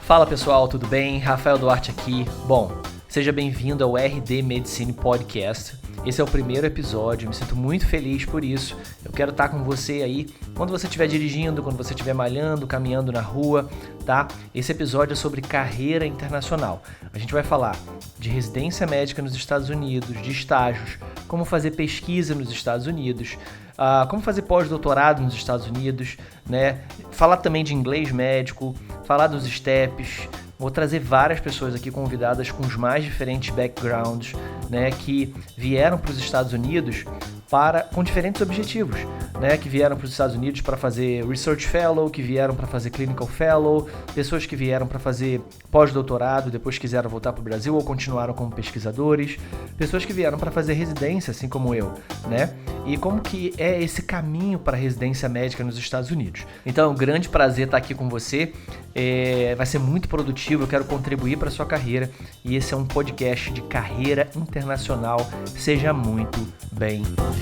Fala pessoal, tudo bem? Rafael Duarte aqui. Bom, seja bem-vindo ao RD Medicine Podcast. Esse é o primeiro episódio, me sinto muito feliz por isso. Eu quero estar com você aí quando você estiver dirigindo, quando você estiver malhando, caminhando na rua, tá? Esse episódio é sobre carreira internacional. A gente vai falar de residência médica nos Estados Unidos, de estágios, como fazer pesquisa nos Estados Unidos, como fazer pós-doutorado nos Estados Unidos, né? Falar também de inglês médico, falar dos steps. Vou trazer várias pessoas aqui convidadas com os mais diferentes backgrounds, né, que vieram para os Estados Unidos com diferentes objetivos, né, que vieram para os Estados Unidos para fazer Research Fellow, que vieram para fazer Clinical Fellow, pessoas que vieram para fazer pós-doutorado, depois quiseram voltar para o Brasil ou continuaram como pesquisadores, pessoas que vieram para fazer residência, assim como eu, né, e como que é esse caminho para a residência médica nos Estados Unidos. Então é um grande prazer estar aqui com você, vai ser muito produtivo, eu quero contribuir para a sua carreira e esse é um podcast de carreira internacional. Seja muito bem-vindo.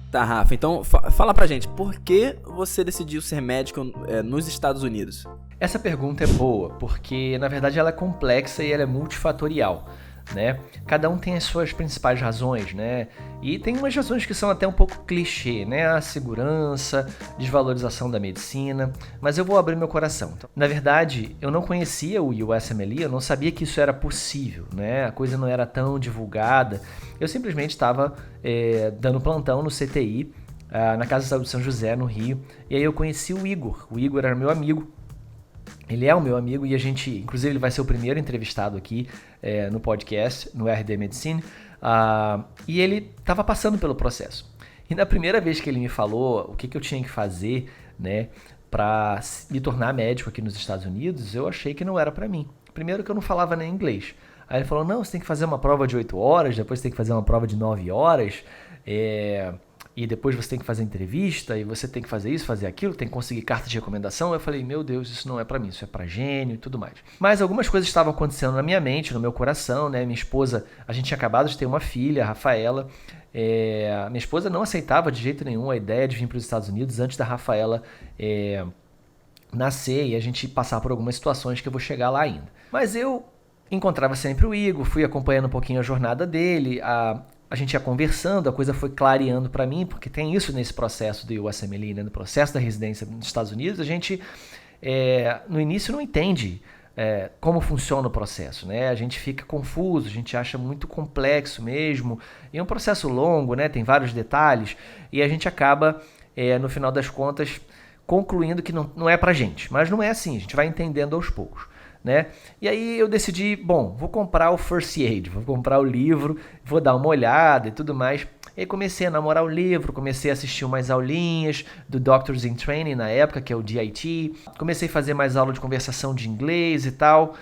Tá, Rafa, então fala pra gente, por que você decidiu ser médico nos Estados Unidos? Essa pergunta é boa, porque na verdade ela é complexa e ela é multifatorial, né? Cada um tem as suas principais razões, né? E tem umas razões que são até um pouco clichê, né? A segurança, desvalorização da medicina, mas eu vou abrir meu coração. Então, na verdade, eu não conhecia o USMLE, eu não sabia que isso era possível, né? A coisa não era tão divulgada. Eu simplesmente estava dando plantão no CTI, na Casa de Saúde de São José, no Rio, e aí eu conheci o Igor. O Igor era meu amigo. Ele é o meu amigo e a gente, inclusive ele vai ser o primeiro entrevistado aqui no podcast, no RD Medicine, e ele estava passando pelo processo. E na primeira vez que ele me falou o que eu tinha que fazer, né, para me tornar médico aqui nos Estados Unidos, eu achei que não era para mim. Primeiro que eu não falava nem inglês. Aí ele falou, não, você tem que fazer uma prova de 8 horas, depois você tem que fazer uma prova de 9 horas, e depois você tem que fazer entrevista, e você tem que fazer isso, fazer aquilo, tem que conseguir carta de recomendação. Eu falei, meu Deus, isso não é pra mim, isso é pra gênio e tudo mais. Mas algumas coisas estavam acontecendo na minha mente, no meu coração, né? Minha esposa, a gente tinha acabado de ter uma filha, a Rafaela. Minha esposa não aceitava de jeito nenhum a ideia de vir para os Estados Unidos antes da Rafaela nascer e a gente passar por algumas situações que eu vou chegar lá ainda. Mas eu encontrava sempre o Igor, fui acompanhando um pouquinho a jornada dele, a gente ia conversando, a coisa foi clareando para mim, porque tem isso nesse processo do USMLE, né? No processo da residência nos Estados Unidos, a gente no início não entende como funciona o processo, né? A gente fica confuso, a gente acha muito complexo mesmo, e é um processo longo, né? Tem vários detalhes, e a gente acaba, no final das contas, concluindo que não é pra gente, mas não é assim, a gente vai entendendo aos poucos. Né? E aí eu decidi, bom, vou comprar o First Aid, vou comprar o livro, vou dar uma olhada e tudo mais. E aí comecei a namorar o livro, comecei a assistir umas aulinhas do Doctors in Training na época, que é o DIT. Comecei a fazer mais aula de conversação de inglês e tal.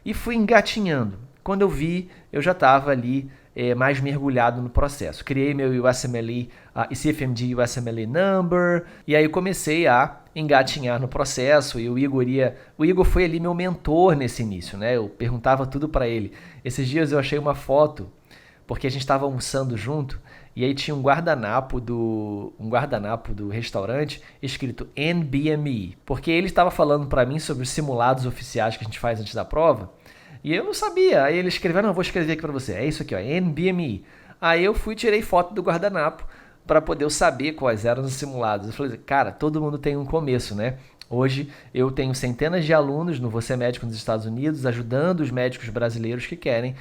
E fui engatinhando. Quando eu vi, eu já estava ali mais mergulhado no processo. Criei meu USMLE, CFMD USMLE Number, e aí eu comecei a engatinhar no processo, e o Igor foi ali meu mentor nesse início, né? Eu perguntava tudo para ele. Esses dias eu achei uma foto, porque a gente estava almoçando junto, e aí tinha um guardanapo do restaurante escrito NBME, porque ele estava falando para mim sobre os simulados oficiais que a gente faz antes da prova, e eu não sabia. Aí ele escreveu, não, eu vou escrever aqui para você. É isso aqui, ó, NBME. Aí eu tirei foto do guardanapo para poder eu saber quais eram os simulados. Eu falei, cara, todo mundo tem um começo, né? Hoje eu tenho centenas de alunos no Você Médico nos Estados Unidos, ajudando os médicos brasileiros que querem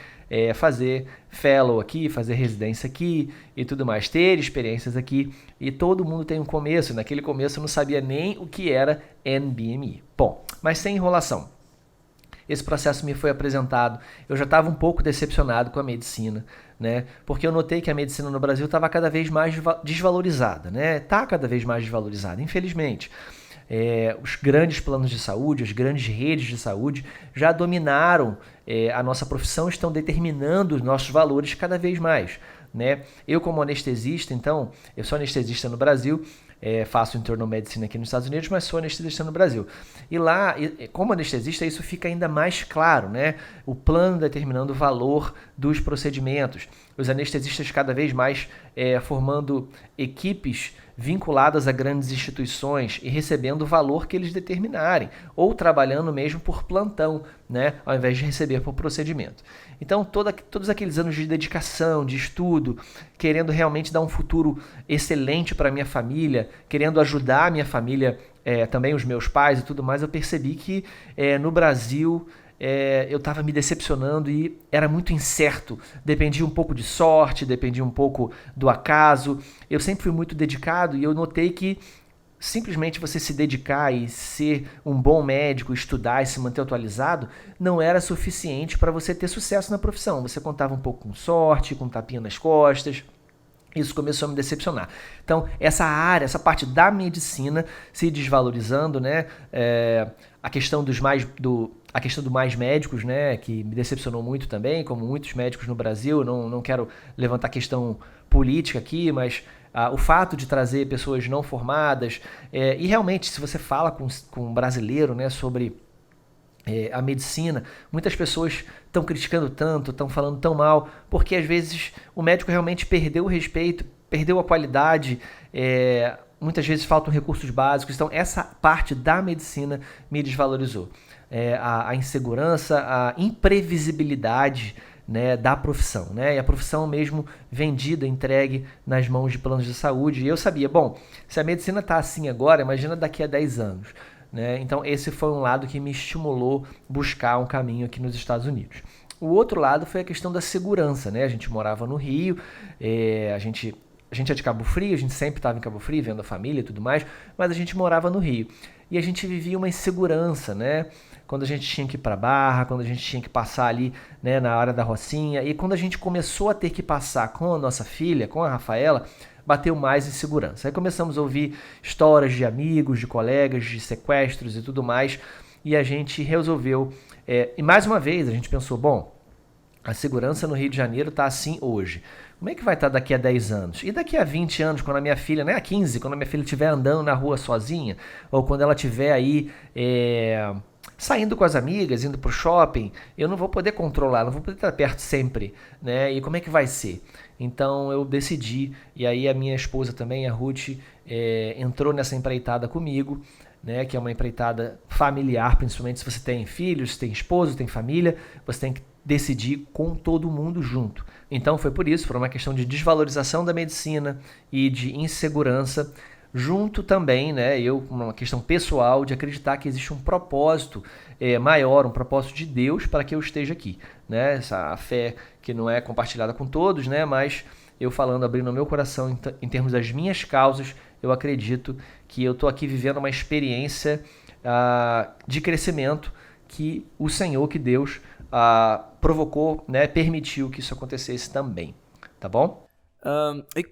fazer fellow aqui, fazer residência aqui e tudo mais, ter experiências aqui. E todo mundo tem um começo. Naquele começo eu não sabia nem o que era NBME. Bom, mas sem enrolação. Esse processo me foi apresentado, eu já estava um pouco decepcionado com a medicina, né? Porque eu notei que a medicina no Brasil estava cada vez mais desvalorizada, né? Está cada vez mais desvalorizada, infelizmente. Os grandes planos de saúde, as grandes redes de saúde já dominaram a nossa profissão, estão determinando os nossos valores cada vez mais, né? Eu como anestesista, então, eu sou anestesista no Brasil, faço internal medicine aqui nos Estados Unidos, mas sou anestesista no Brasil. E lá, como anestesista, isso fica ainda mais claro, né? O plano determinando o valor dos procedimentos. os anestesistas cada vez mais formando equipes vinculadas a grandes instituições e recebendo o valor que eles determinarem, ou trabalhando mesmo por plantão, né, ao invés de receber por procedimento. Então, todos aqueles anos de dedicação, de estudo, querendo realmente dar um futuro excelente para a minha família, querendo ajudar a minha família, também os meus pais e tudo mais, eu percebi que no Brasil eu estava me decepcionando e era muito incerto. Dependia um pouco de sorte, dependia um pouco do acaso. Eu sempre fui muito dedicado e eu notei que simplesmente você se dedicar e ser um bom médico, estudar e se manter atualizado, não era suficiente para você ter sucesso na profissão. Você contava um pouco com sorte, com um tapinha nas costas. Isso começou a me decepcionar. Então, essa parte da medicina se desvalorizando, né? A questão do mais médicos, né? Que me decepcionou muito também, como muitos médicos no Brasil. Não quero levantar questão política aqui, mas o fato de trazer pessoas não formadas, e realmente, se você fala com um brasileiro, né, sobre a medicina, muitas pessoas estão criticando tanto, estão falando tão mal, porque às vezes o médico realmente perdeu o respeito, perdeu a qualidade, muitas vezes faltam recursos básicos. Então essa parte da medicina me desvalorizou. A insegurança, a imprevisibilidade, né, da profissão, né? E a profissão mesmo vendida, entregue nas mãos de planos de saúde. E eu sabia, bom, se a medicina está assim agora, imagina daqui a 10 anos. Né? Então esse foi um lado que me estimulou buscar um caminho aqui nos Estados Unidos. O outro lado foi a questão da segurança, né? A gente morava no Rio, a gente é de Cabo Frio, a gente sempre estava em Cabo Frio, vendo a família e tudo mais, mas a gente morava no Rio. E a gente vivia uma insegurança, né? Quando a gente tinha que ir para Barra, quando a gente tinha que passar ali, né, na área da Rocinha, e quando a gente começou a ter que passar com a nossa filha, com a Rafaela, bateu mais insegurança. Aí começamos a ouvir histórias de amigos, de colegas, de sequestros e tudo mais, e a gente resolveu, e mais uma vez a gente pensou, bom, a segurança no Rio de Janeiro está assim hoje. Como é que vai estar daqui a 10 anos? E daqui a 20 anos, quando a minha filha, né, a 15, quando a minha filha estiver andando na rua sozinha, ou quando ela estiver aí saindo com as amigas, indo pro shopping, eu não vou poder controlar, não vou poder estar perto sempre, né? E como é que vai ser? Então eu decidi, e aí a minha esposa também, a Ruth, entrou nessa empreitada comigo, né? Que é uma empreitada familiar, principalmente se você tem filhos, se tem esposo, tem família, você tem que decidir com todo mundo junto. Então foi por isso, por uma questão de desvalorização da medicina e de insegurança, junto também, né, uma questão pessoal de acreditar que existe um propósito maior, um propósito de Deus para que eu esteja aqui, né, essa fé que não é compartilhada com todos, né, mas eu falando, abrindo o meu coração em termos das minhas causas, eu acredito que eu estou aqui vivendo uma experiência de crescimento que o Senhor, que Deus provocou, né, permitiu que isso acontecesse também, tá bom?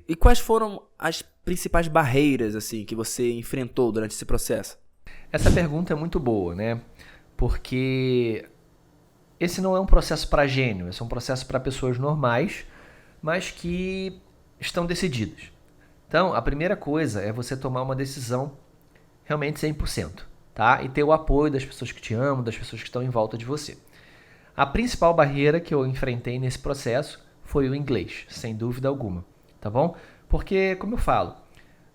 E quais foram as principais barreiras assim que você enfrentou durante esse processo? Essa pergunta é muito boa, né? Porque esse não é um processo para gênio, esse é um processo para pessoas normais, mas que estão decididas. Então, a primeira coisa é você tomar uma decisão realmente 100%, tá? E ter o apoio das pessoas que te amam, das pessoas que estão em volta de você. A principal barreira que eu enfrentei nesse processo foi o inglês, sem dúvida alguma, tá bom? Porque, como eu falo,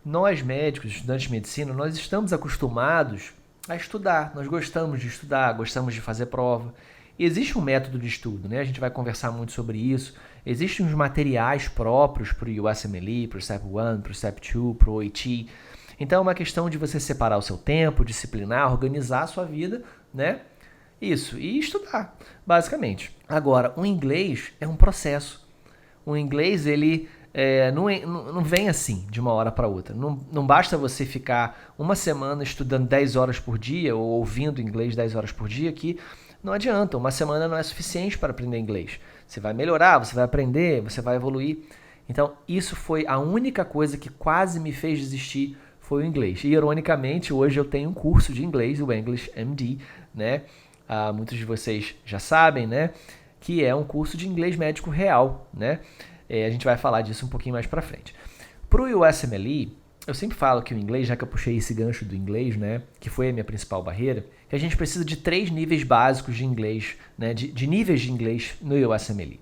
nós médicos, estudantes de medicina, nós estamos acostumados a estudar, nós gostamos de estudar, gostamos de fazer prova. E existe um método de estudo, né? A gente vai conversar muito sobre isso. Existem uns materiais próprios para o USMLE, para o STEP 1, para o STEP 2, para o OIT. Então é uma questão de você separar o seu tempo, disciplinar, organizar a sua vida, né? Isso, e estudar, basicamente. Agora, o inglês é um processo. O inglês, ele não vem assim, de uma hora para outra. Não basta você ficar uma semana estudando 10 horas por dia, ou ouvindo inglês 10 horas por dia, que não adianta. Uma semana não é suficiente para aprender inglês. Você vai melhorar, você vai aprender, você vai evoluir. Então, isso foi a única coisa que quase me fez desistir, foi o inglês. E, ironicamente, hoje eu tenho um curso de inglês, o English MD, né? Muitos de vocês já sabem, né? Que é um curso de inglês médico real, né? A gente vai falar disso um pouquinho mais pra frente. Pro USMLE, eu sempre falo que o inglês, já que eu puxei esse gancho do inglês, né? Que foi a minha principal barreira, que a gente precisa de 3 níveis básicos de inglês, né? De níveis de inglês no USMLE.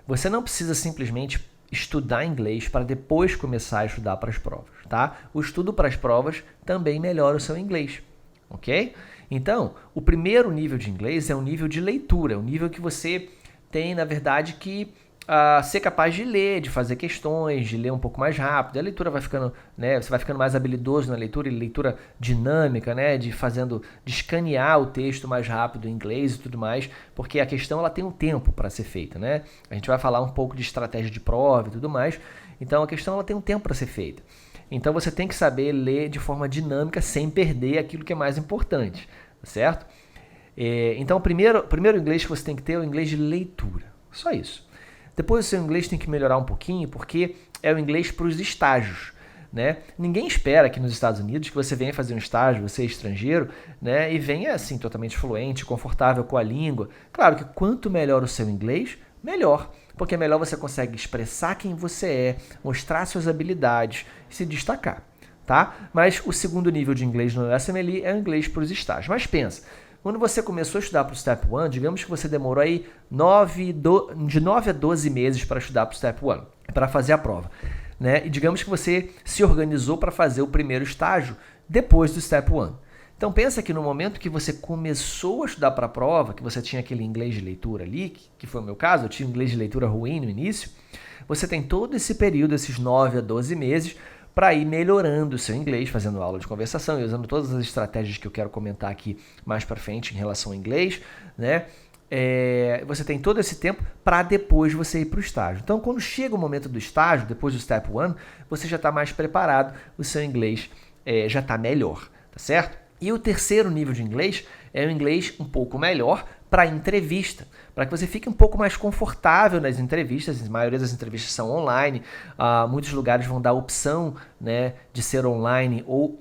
você não precisa simplesmente estudar inglês para depois começar a estudar para as provas, tá? O estudo para as provas também melhora o seu inglês, ok? Então, o primeiro nível de inglês é um nível de leitura, um nível que você tem, na verdade, que ser capaz de ler, de fazer questões, de ler um pouco mais rápido. A leitura vai ficando, né, você vai ficando mais habilidoso na leitura, e leitura dinâmica, né, de escanear o texto mais rápido em inglês e tudo mais, porque a questão ela tem um tempo para ser feita, né? A gente vai falar um pouco de estratégia de prova e tudo mais, então a questão ela tem um tempo para ser feita. Então você tem que saber ler de forma dinâmica sem perder aquilo que é mais importante, certo? Então o primeiro inglês que você tem que ter é o inglês de leitura, só isso. Depois o seu inglês tem que melhorar um pouquinho, porque é o inglês para os estágios, né? Ninguém espera aqui nos Estados Unidos que você venha fazer um estágio, você é estrangeiro, né? E venha assim totalmente fluente, confortável com a língua. Claro que quanto melhor o seu inglês, melhor, porque melhor você consegue expressar quem você é, mostrar suas habilidades e se destacar, tá? Mas o segundo nível de inglês no USMLE é o inglês para os estágios. Mas pensa, quando você começou a estudar para o Step 1, digamos que você demorou aí de 9 a 12 meses para estudar para o Step 1, para fazer a prova, né? E digamos que você se organizou para fazer o primeiro estágio depois do Step 1. Então pensa que no momento que você começou a estudar para a prova, que você tinha aquele inglês de leitura ali, que foi o meu caso, eu tinha um inglês de leitura ruim no início, você tem todo esse período, esses 9 a 12 meses, para ir melhorando o seu inglês, fazendo aula de conversação e usando todas as estratégias que eu quero comentar aqui mais para frente em relação ao inglês, né? Você tem todo esse tempo para depois você ir para o estágio. Então, quando chega o momento do estágio, depois do Step 1, você já está mais preparado, o seu inglês já está melhor, tá certo? E o terceiro nível de inglês é o inglês um pouco melhor para entrevista, para que você fique um pouco mais confortável nas entrevistas. A maioria das entrevistas são online, muitos lugares vão dar a opção, né, de ser online ou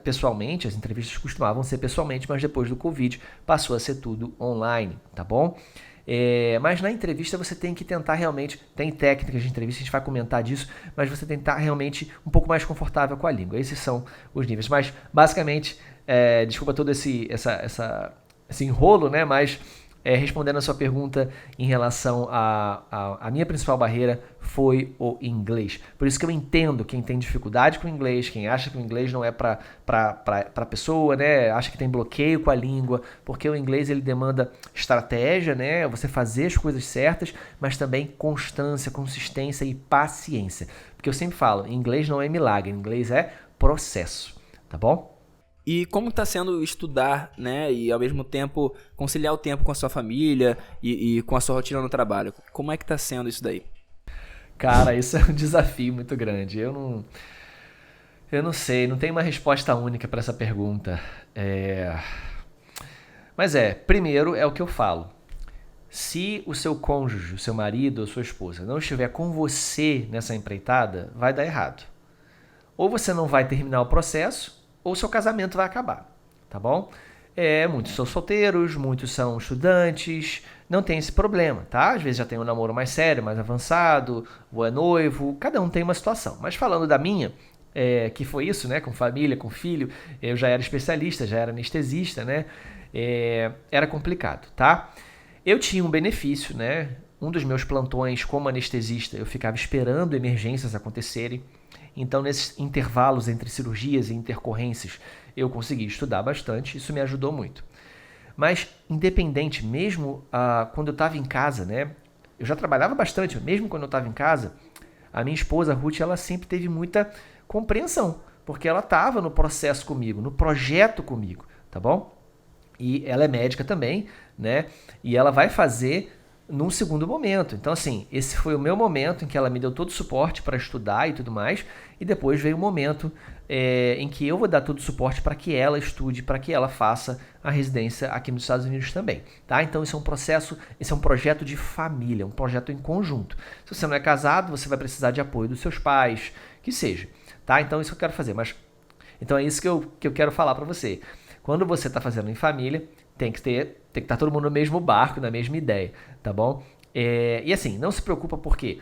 pessoalmente. As entrevistas costumavam ser pessoalmente, mas depois do Covid passou a ser tudo online, tá bom? Mas na entrevista você tem que tentar realmente, tem técnicas de entrevista, a gente vai comentar disso, mas você tentar realmente um pouco mais confortável com a língua. Esses são os níveis, mas basicamente, desculpa todo esse enrolo, né? Mas respondendo a sua pergunta em relação à minha principal barreira foi o inglês. Por isso que eu entendo quem tem dificuldade com o inglês, quem acha que o inglês não é para a pessoa, né? Acha que tem bloqueio com a língua, porque o inglês ele demanda estratégia, né? Você fazer as coisas certas, mas também constância, consistência e paciência. Porque eu sempre falo, inglês não é milagre, inglês é processo, tá bom? E como está sendo estudar, né, e ao mesmo tempo conciliar o tempo com a sua família e com a sua rotina no trabalho? Como é que está sendo isso daí? Cara, isso é um desafio muito grande. Eu não sei, não tem uma resposta única para essa pergunta. Mas primeiro é o que eu falo. Se o seu cônjuge, o seu marido ou sua esposa não estiver com você nessa empreitada, vai dar errado. Ou você não vai terminar o processo, ou seu casamento vai acabar, tá bom? Muitos são solteiros, muitos são estudantes, não tem esse problema, tá? Às vezes já tem um namoro mais sério, mais avançado, ou é noivo, cada um tem uma situação. Mas falando da minha, que foi isso, né? Com família, com filho, eu já era especialista, já era anestesista, né? Era complicado, tá? Eu tinha um benefício, né? Um dos meus plantões como anestesista, eu ficava esperando emergências acontecerem. Então, nesses intervalos entre cirurgias e intercorrências, eu consegui estudar bastante, isso me ajudou muito. Mas, independente, mesmo quando eu estava em casa, né, eu já trabalhava bastante, mesmo quando eu estava em casa, a minha esposa, a Ruth, ela sempre teve muita compreensão, porque ela estava no processo comigo, no projeto comigo, tá bom? E ela é médica também, né, e ela vai fazer num segundo momento. Então, assim, esse foi o meu momento em que ela me deu todo o suporte para estudar e tudo mais, e depois veio o momento em que eu vou dar todo o suporte para que ela estude, para que ela faça a residência aqui nos Estados Unidos também, tá? Então, isso é um processo, esse é um projeto de família, um projeto em conjunto. Se você não é casado, você vai precisar de apoio dos seus pais, que seja, tá? Então, isso eu quero fazer, mas... Então, é isso que eu quero falar para você. Quando você está fazendo em família, tem que estar todo mundo no mesmo barco, na mesma ideia, tá bom? E assim, não se preocupa porque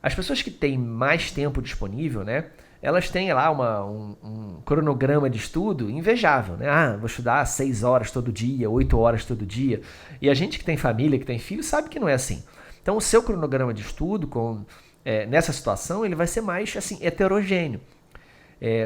as pessoas que têm mais tempo disponível, né? Elas têm lá um cronograma de estudo invejável, né? Vou estudar 6 horas todo dia, 8 horas todo dia. E a gente que tem família, que tem filho, sabe que não é assim. Então, Então o seu cronograma de estudo nessa situação ele vai ser mais assim, heterogêneo.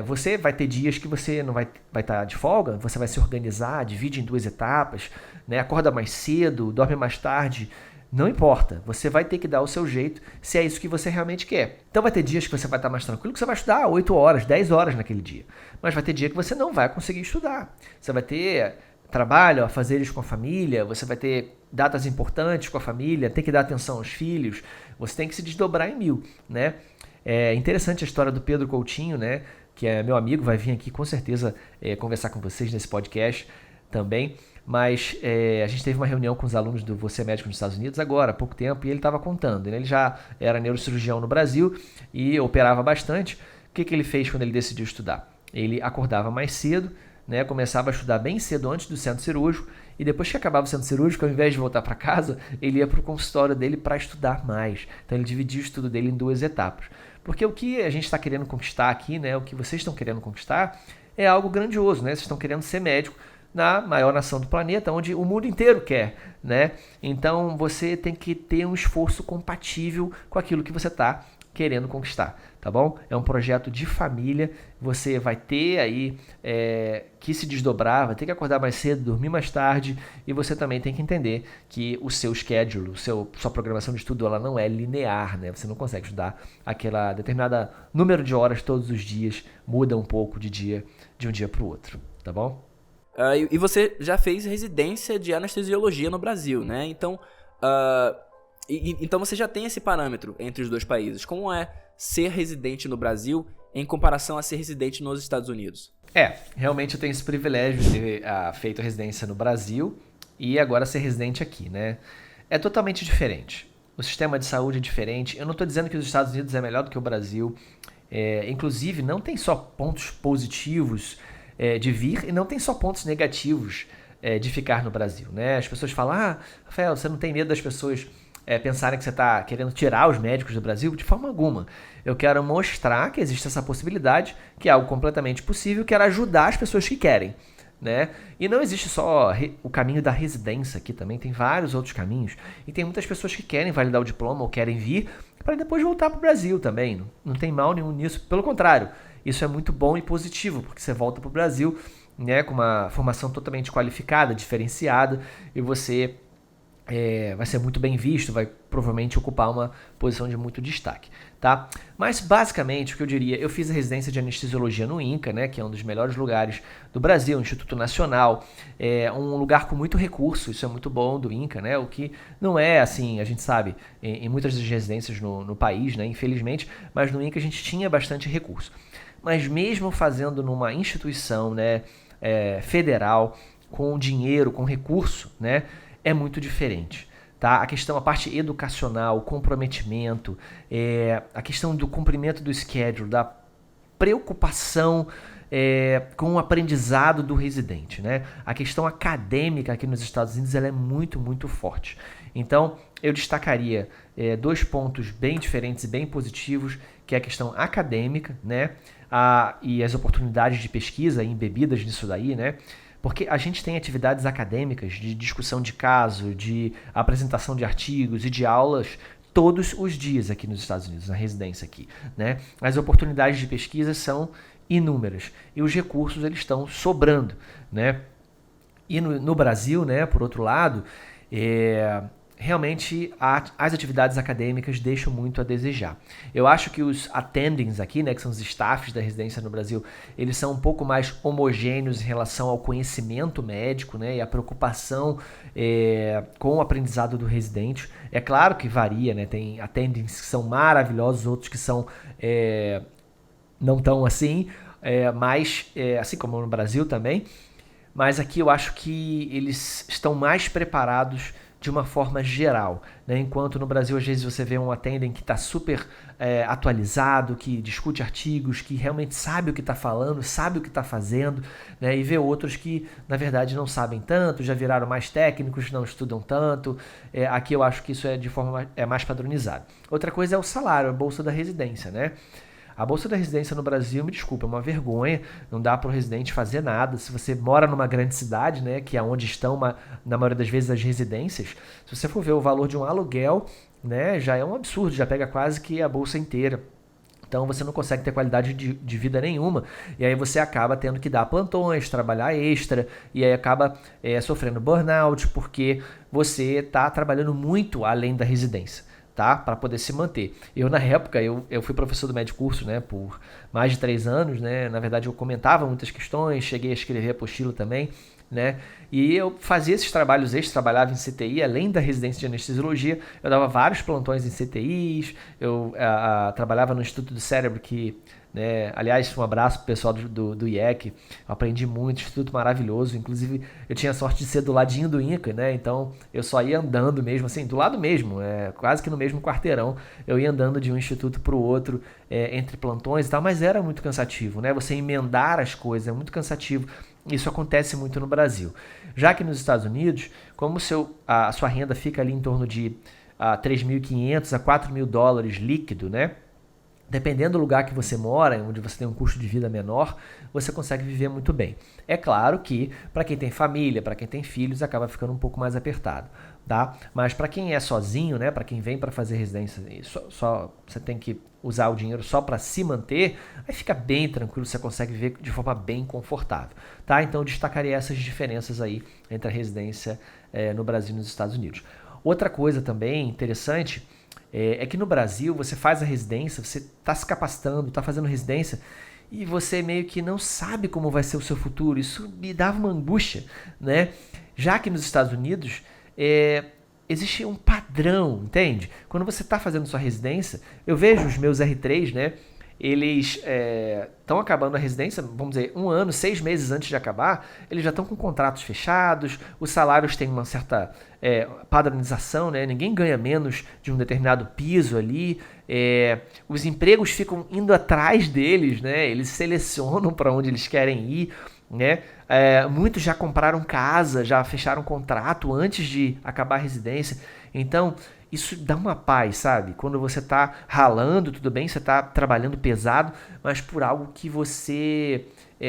Você vai ter dias que você não vai estar de folga, você vai se organizar, divide em 2 etapas, né? Acorda mais cedo, dorme mais tarde, não importa, você vai ter que dar o seu jeito se é isso que você realmente quer. Então vai ter dias que você vai estar mais tranquilo, que você vai estudar 8 horas, 10 horas naquele dia, mas vai ter dia que você não vai conseguir estudar. Você vai ter trabalho, afazeres com a família, você vai ter datas importantes com a família, tem que dar atenção aos filhos, você tem que se desdobrar em 1000, né? É interessante a história do Pedro Coutinho, né? Que é meu amigo, vai vir aqui com certeza conversar com vocês nesse podcast também, mas a gente teve uma reunião com os alunos do Você Médico nos Estados Unidos agora, há pouco tempo, e ele estava contando, né? Ele já era neurocirurgião no Brasil e operava bastante. O que ele fez quando ele decidiu estudar? Ele acordava mais cedo, né? Começava a estudar bem cedo antes do centro cirúrgico, e depois que acabava o centro cirúrgico, ao invés de voltar para casa, ele ia para o consultório dele para estudar mais. Então ele dividia o estudo dele em 2 etapas. Porque o que a gente está querendo conquistar aqui, né, o que vocês estão querendo conquistar, é algo grandioso, né? Vocês estão querendo ser médico na maior nação do planeta, onde o mundo inteiro quer, né? Então você tem que ter um esforço compatível com aquilo que você está querendo conquistar, tá bom? É um projeto de família, você vai ter aí que se desdobrar, vai ter que acordar mais cedo, dormir mais tarde, e você também tem que entender que o seu schedule, sua programação de estudo, ela não é linear, né? Você não consegue estudar aquela determinada número de horas todos os dias, muda um pouco de um dia para o outro, tá bom? E você já fez residência de anestesiologia no Brasil, né? Então, então você já tem esse parâmetro entre os 2 países. Como é ser residente no Brasil em comparação a ser residente nos Estados Unidos? Realmente eu tenho esse privilégio de ter feito residência no Brasil e agora ser residente aqui, né? É totalmente diferente. O sistema de saúde é diferente. Eu não estou dizendo que os Estados Unidos é melhor do que o Brasil. Inclusive, não tem só pontos positivos de vir e não tem só pontos negativos de ficar no Brasil, né? As pessoas falam, Rafael, você não tem medo das pessoas pensarem que você está querendo tirar os médicos do Brasil? De forma alguma. Eu quero mostrar que existe essa possibilidade, que é algo completamente possível, quero ajudar as pessoas que querem, né? E não existe só o caminho da residência aqui também, tem vários outros caminhos. E tem muitas pessoas que querem validar o diploma ou querem vir para depois voltar para o Brasil também. Não tem mal nenhum nisso, pelo contrário. Isso é muito bom e positivo, porque você volta para o Brasil, né, com uma formação totalmente qualificada, diferenciada, e você vai ser muito bem visto, vai provavelmente ocupar uma posição de muito destaque, tá? Mas basicamente o que eu diria, eu fiz a residência de anestesiologia no INCA, né, que é um dos melhores lugares do Brasil, um Instituto Nacional, um lugar com muito recurso, isso é muito bom do INCA, né, o que não é assim, a gente sabe, em muitas das residências no país, né, infelizmente, mas no INCA a gente tinha bastante recurso. Mas mesmo fazendo numa instituição, né, federal, com dinheiro, com recurso, né, é muito diferente, tá? A parte educacional, o comprometimento, a questão do cumprimento do schedule, da preocupação com o aprendizado do residente, né? A questão acadêmica aqui nos Estados Unidos ela é muito, muito forte. Então, eu destacaria 2 pontos bem diferentes e bem positivos, que é a questão acadêmica, né? E as oportunidades de pesquisa embebidas nisso daí, né? Porque a gente tem atividades acadêmicas de discussão de caso, de apresentação de artigos e de aulas todos os dias aqui nos Estados Unidos, na residência aqui, né? As oportunidades de pesquisa são inúmeras e os recursos eles estão sobrando, né? E no Brasil, né, por outro lado, realmente as atividades acadêmicas deixam muito a desejar. Eu acho que os attendings aqui, né, que são os staffs da residência no Brasil, eles são um pouco mais homogêneos em relação ao conhecimento médico, né, e a preocupação com o aprendizado do residente. É claro que varia, né, tem attendings que são maravilhosos, outros que são não tão assim, mas assim como no Brasil também. Mas aqui eu acho que eles estão mais preparados de uma forma geral, né? Enquanto no Brasil às vezes você vê um attending que está super atualizado, que discute artigos, que realmente sabe o que está falando, sabe o que está fazendo, né? E vê outros que na verdade não sabem tanto, já viraram mais técnicos, não estudam tanto. Aqui eu acho que isso é de forma mais padronizada. Outra coisa é o salário, a bolsa da residência, né? A bolsa da residência no Brasil, me desculpa, é uma vergonha, não dá para o residente fazer nada. Se você mora numa grande cidade, né, que é onde estão, na maioria das vezes, as residências, se você for ver o valor de um aluguel, né, já é um absurdo, já pega quase que a bolsa inteira. Então você não consegue ter qualidade de vida nenhuma, e aí você acaba tendo que dar plantões, trabalhar extra, e aí acaba sofrendo burnout, porque você está trabalhando muito além da residência, tá? Para poder se manter. Eu, na época, eu fui professor do médio curso, né, por mais de 3 anos, né? Na verdade, eu comentava muitas questões, cheguei a escrever apostila também, né? E eu fazia esses trabalhos extras, trabalhava em CTI, além da residência de anestesiologia, eu dava vários plantões em CTIs, eu trabalhava no Instituto do Cérebro, que, né, aliás, um abraço pro pessoal do IEC, eu aprendi muito, instituto maravilhoso, inclusive eu tinha a sorte de ser do ladinho do INCA, né, então eu só ia andando mesmo, assim, do lado mesmo, quase que no mesmo quarteirão, eu ia andando de um instituto pro outro, entre plantões e tal, mas era muito cansativo, né, você emendar as coisas é muito cansativo. Isso acontece muito no Brasil. Já que nos Estados Unidos, como a sua renda fica ali em torno de $3.500 a $4.000 líquido, né? Dependendo do lugar que você mora, onde você tem um custo de vida menor, você consegue viver muito bem. É claro que, para quem tem família, para quem tem filhos, acaba ficando um pouco mais apertado, tá? Mas para quem é sozinho, né? Para quem vem para fazer residência, só você tem que usar o dinheiro só para se manter, aí fica bem tranquilo, você consegue viver de forma bem confortável, tá? Então eu destacaria essas diferenças aí entre a residência no Brasil e nos Estados Unidos. Outra coisa também interessante é que no Brasil você faz a residência, você está se capacitando, está fazendo residência e você meio que não sabe como vai ser o seu futuro. Isso me dava uma angústia, né? Já que nos Estados Unidos existe um padrão, entende? Quando você está fazendo sua residência, eu vejo os meus R3, né? Eles estão acabando a residência, vamos dizer, 1 ano, 6 meses antes de acabar, eles já estão com contratos fechados, os salários têm uma certa padronização, né? Ninguém ganha menos de um determinado piso ali, os empregos ficam indo atrás deles, né? Eles selecionam para onde eles querem ir, né? Muitos já compraram casa, já fecharam contrato antes de acabar a residência, então isso dá uma paz, sabe? Quando você tá ralando, tudo bem, você tá trabalhando pesado, mas por algo que você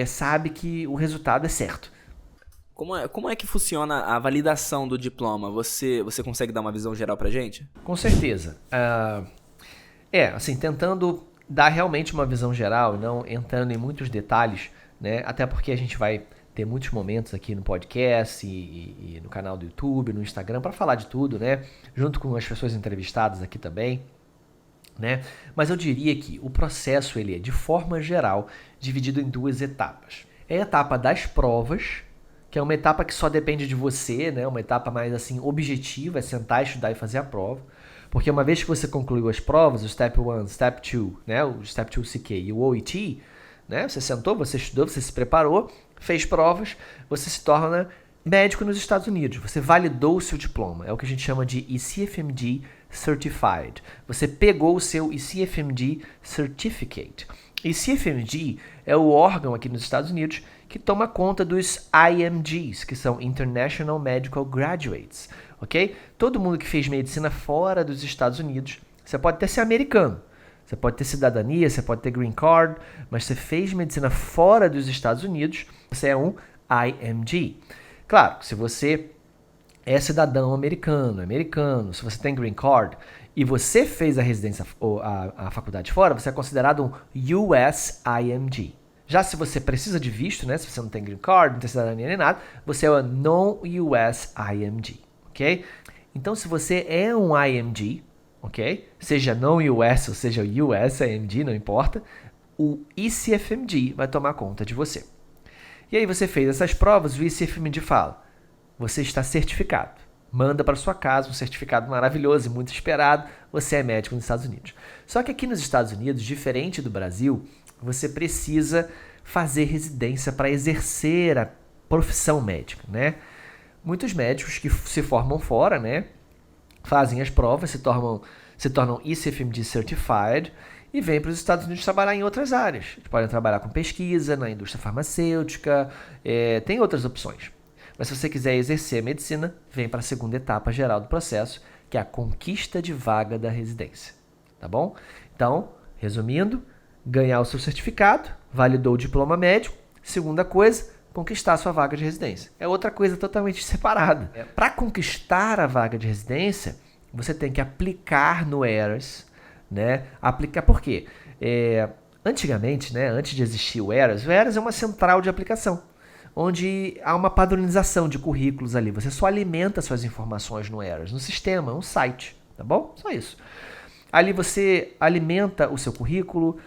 sabe que o resultado é certo. Como é que funciona a validação do diploma? Você consegue dar uma visão geral pra gente? Com certeza. Assim, tentando dar realmente uma visão geral, não entrando em muitos detalhes, né? Até porque a gente vai ter muitos momentos aqui no podcast e no canal do YouTube, no Instagram, para falar de tudo, né? Junto com as pessoas entrevistadas aqui também, né? Mas eu diria que o processo, ele é, de forma geral, dividido em 2 etapas. É a etapa das provas, que é uma etapa que só depende de você, né? Uma etapa mais, assim, objetiva, é sentar, estudar e fazer a prova. Porque uma vez que você concluiu as provas, o Step 1, Step 2, né? O Step 2 CK e o OET, né? Você sentou, você estudou, você se preparou, fez provas, você se torna médico nos Estados Unidos. Você validou o seu diploma. É o que a gente chama de ECFMD Certified. Você pegou o seu ECFMD Certificate. ECFMD é o órgão aqui nos Estados Unidos que toma conta dos IMGs, que são International Medical Graduates. Ok? Todo mundo que fez medicina fora dos Estados Unidos, você pode até ser americano, você pode ter cidadania, você pode ter green card, mas você fez medicina fora dos Estados Unidos, você é um IMG. Claro, se você é cidadão americano, se você tem green card e você fez a residência ou a faculdade fora, você é considerado um US IMG. Já se você precisa de visto, né, se você não tem green card, não tem cidadania nem nada, você é um non-US IMG, ok? Então, se você é um IMG, ok? Seja non-US ou seja US IMG, não importa, o ECFMD vai tomar conta de você. E aí você fez essas provas, o ECFMD fala, você está certificado. Manda para sua casa um certificado maravilhoso e muito esperado, você é médico nos Estados Unidos. Só que aqui nos Estados Unidos, diferente do Brasil, você precisa fazer residência para exercer a profissão médica, né? Muitos médicos que se formam fora, né, fazem as provas, se tornam ECFMD Certified e vêm para os Estados Unidos trabalhar em outras áreas. Eles podem trabalhar com pesquisa, na indústria farmacêutica, tem outras opções. Mas se você quiser exercer a medicina, vem para a segunda etapa geral do processo, que é a conquista de vaga da residência. Tá bom? Então, resumindo, ganhar o seu certificado, validou o diploma médico. Segunda coisa, conquistar a sua vaga de residência. É outra coisa totalmente separada. Para conquistar a vaga de residência, você tem que aplicar no ERAS, né? Aplicar por quê? Antigamente, né, antes de existir o ERAS é uma central de aplicação, onde há uma padronização de currículos ali. Você só alimenta suas informações no ERAS, no sistema, um site, tá bom? Só isso. Ali você alimenta o seu currículo,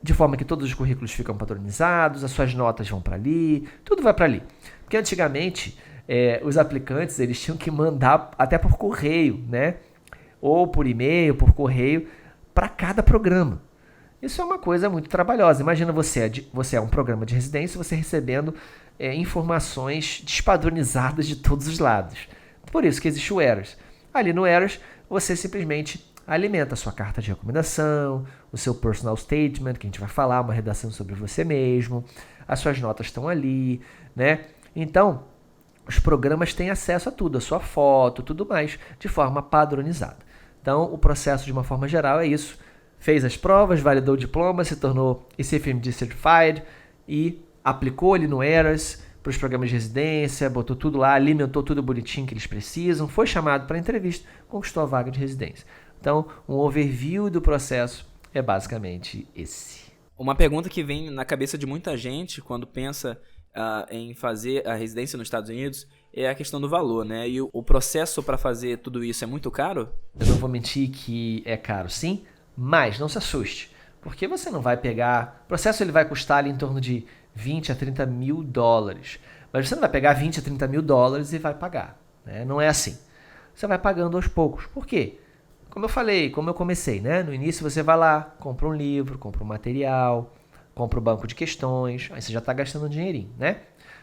de forma que todos os currículos ficam padronizados, as suas notas vão para ali, tudo vai para ali. Porque antigamente, os aplicantes eles tinham que mandar até por correio, né? Ou por e-mail, por correio, para cada programa. Isso é uma coisa muito trabalhosa. Imagina você é um programa de residência, você recebendo informações despadronizadas de todos os lados. Por isso que existe o ERAS. Ali no ERAS, você simplesmente alimenta a sua carta de recomendação, o seu personal statement, que a gente vai falar, uma redação sobre você mesmo, as suas notas estão ali, né? Então, os programas têm acesso a tudo, a sua foto, tudo mais, de forma padronizada. Então, o processo, de uma forma geral, é isso. Fez as provas, validou o diploma, se tornou ECFMG Certified e aplicou ali no ERAS para os programas de residência, botou tudo lá, alimentou tudo bonitinho que eles precisam, foi chamado para entrevista, conquistou a vaga de residência. Então, um overview do processo é basicamente esse. Uma pergunta que vem na cabeça de muita gente quando pensa em fazer a residência nos Estados Unidos é a questão do valor, né? E o processo para fazer tudo isso é muito caro? Eu não vou mentir que é caro, sim, mas não se assuste, porque você não vai pegar... O processo ele vai custar ali em torno de 20 a 30 mil dólares, mas você não vai pegar 20 a 30 mil dólares e vai pagar, né? Não é assim. Você vai pagando aos poucos. Por quê? Como eu falei, como eu comecei, né? No início você vai lá, compra um livro, compra um material, compra um banco de questões, aí você já está gastando um dinheirinho, né?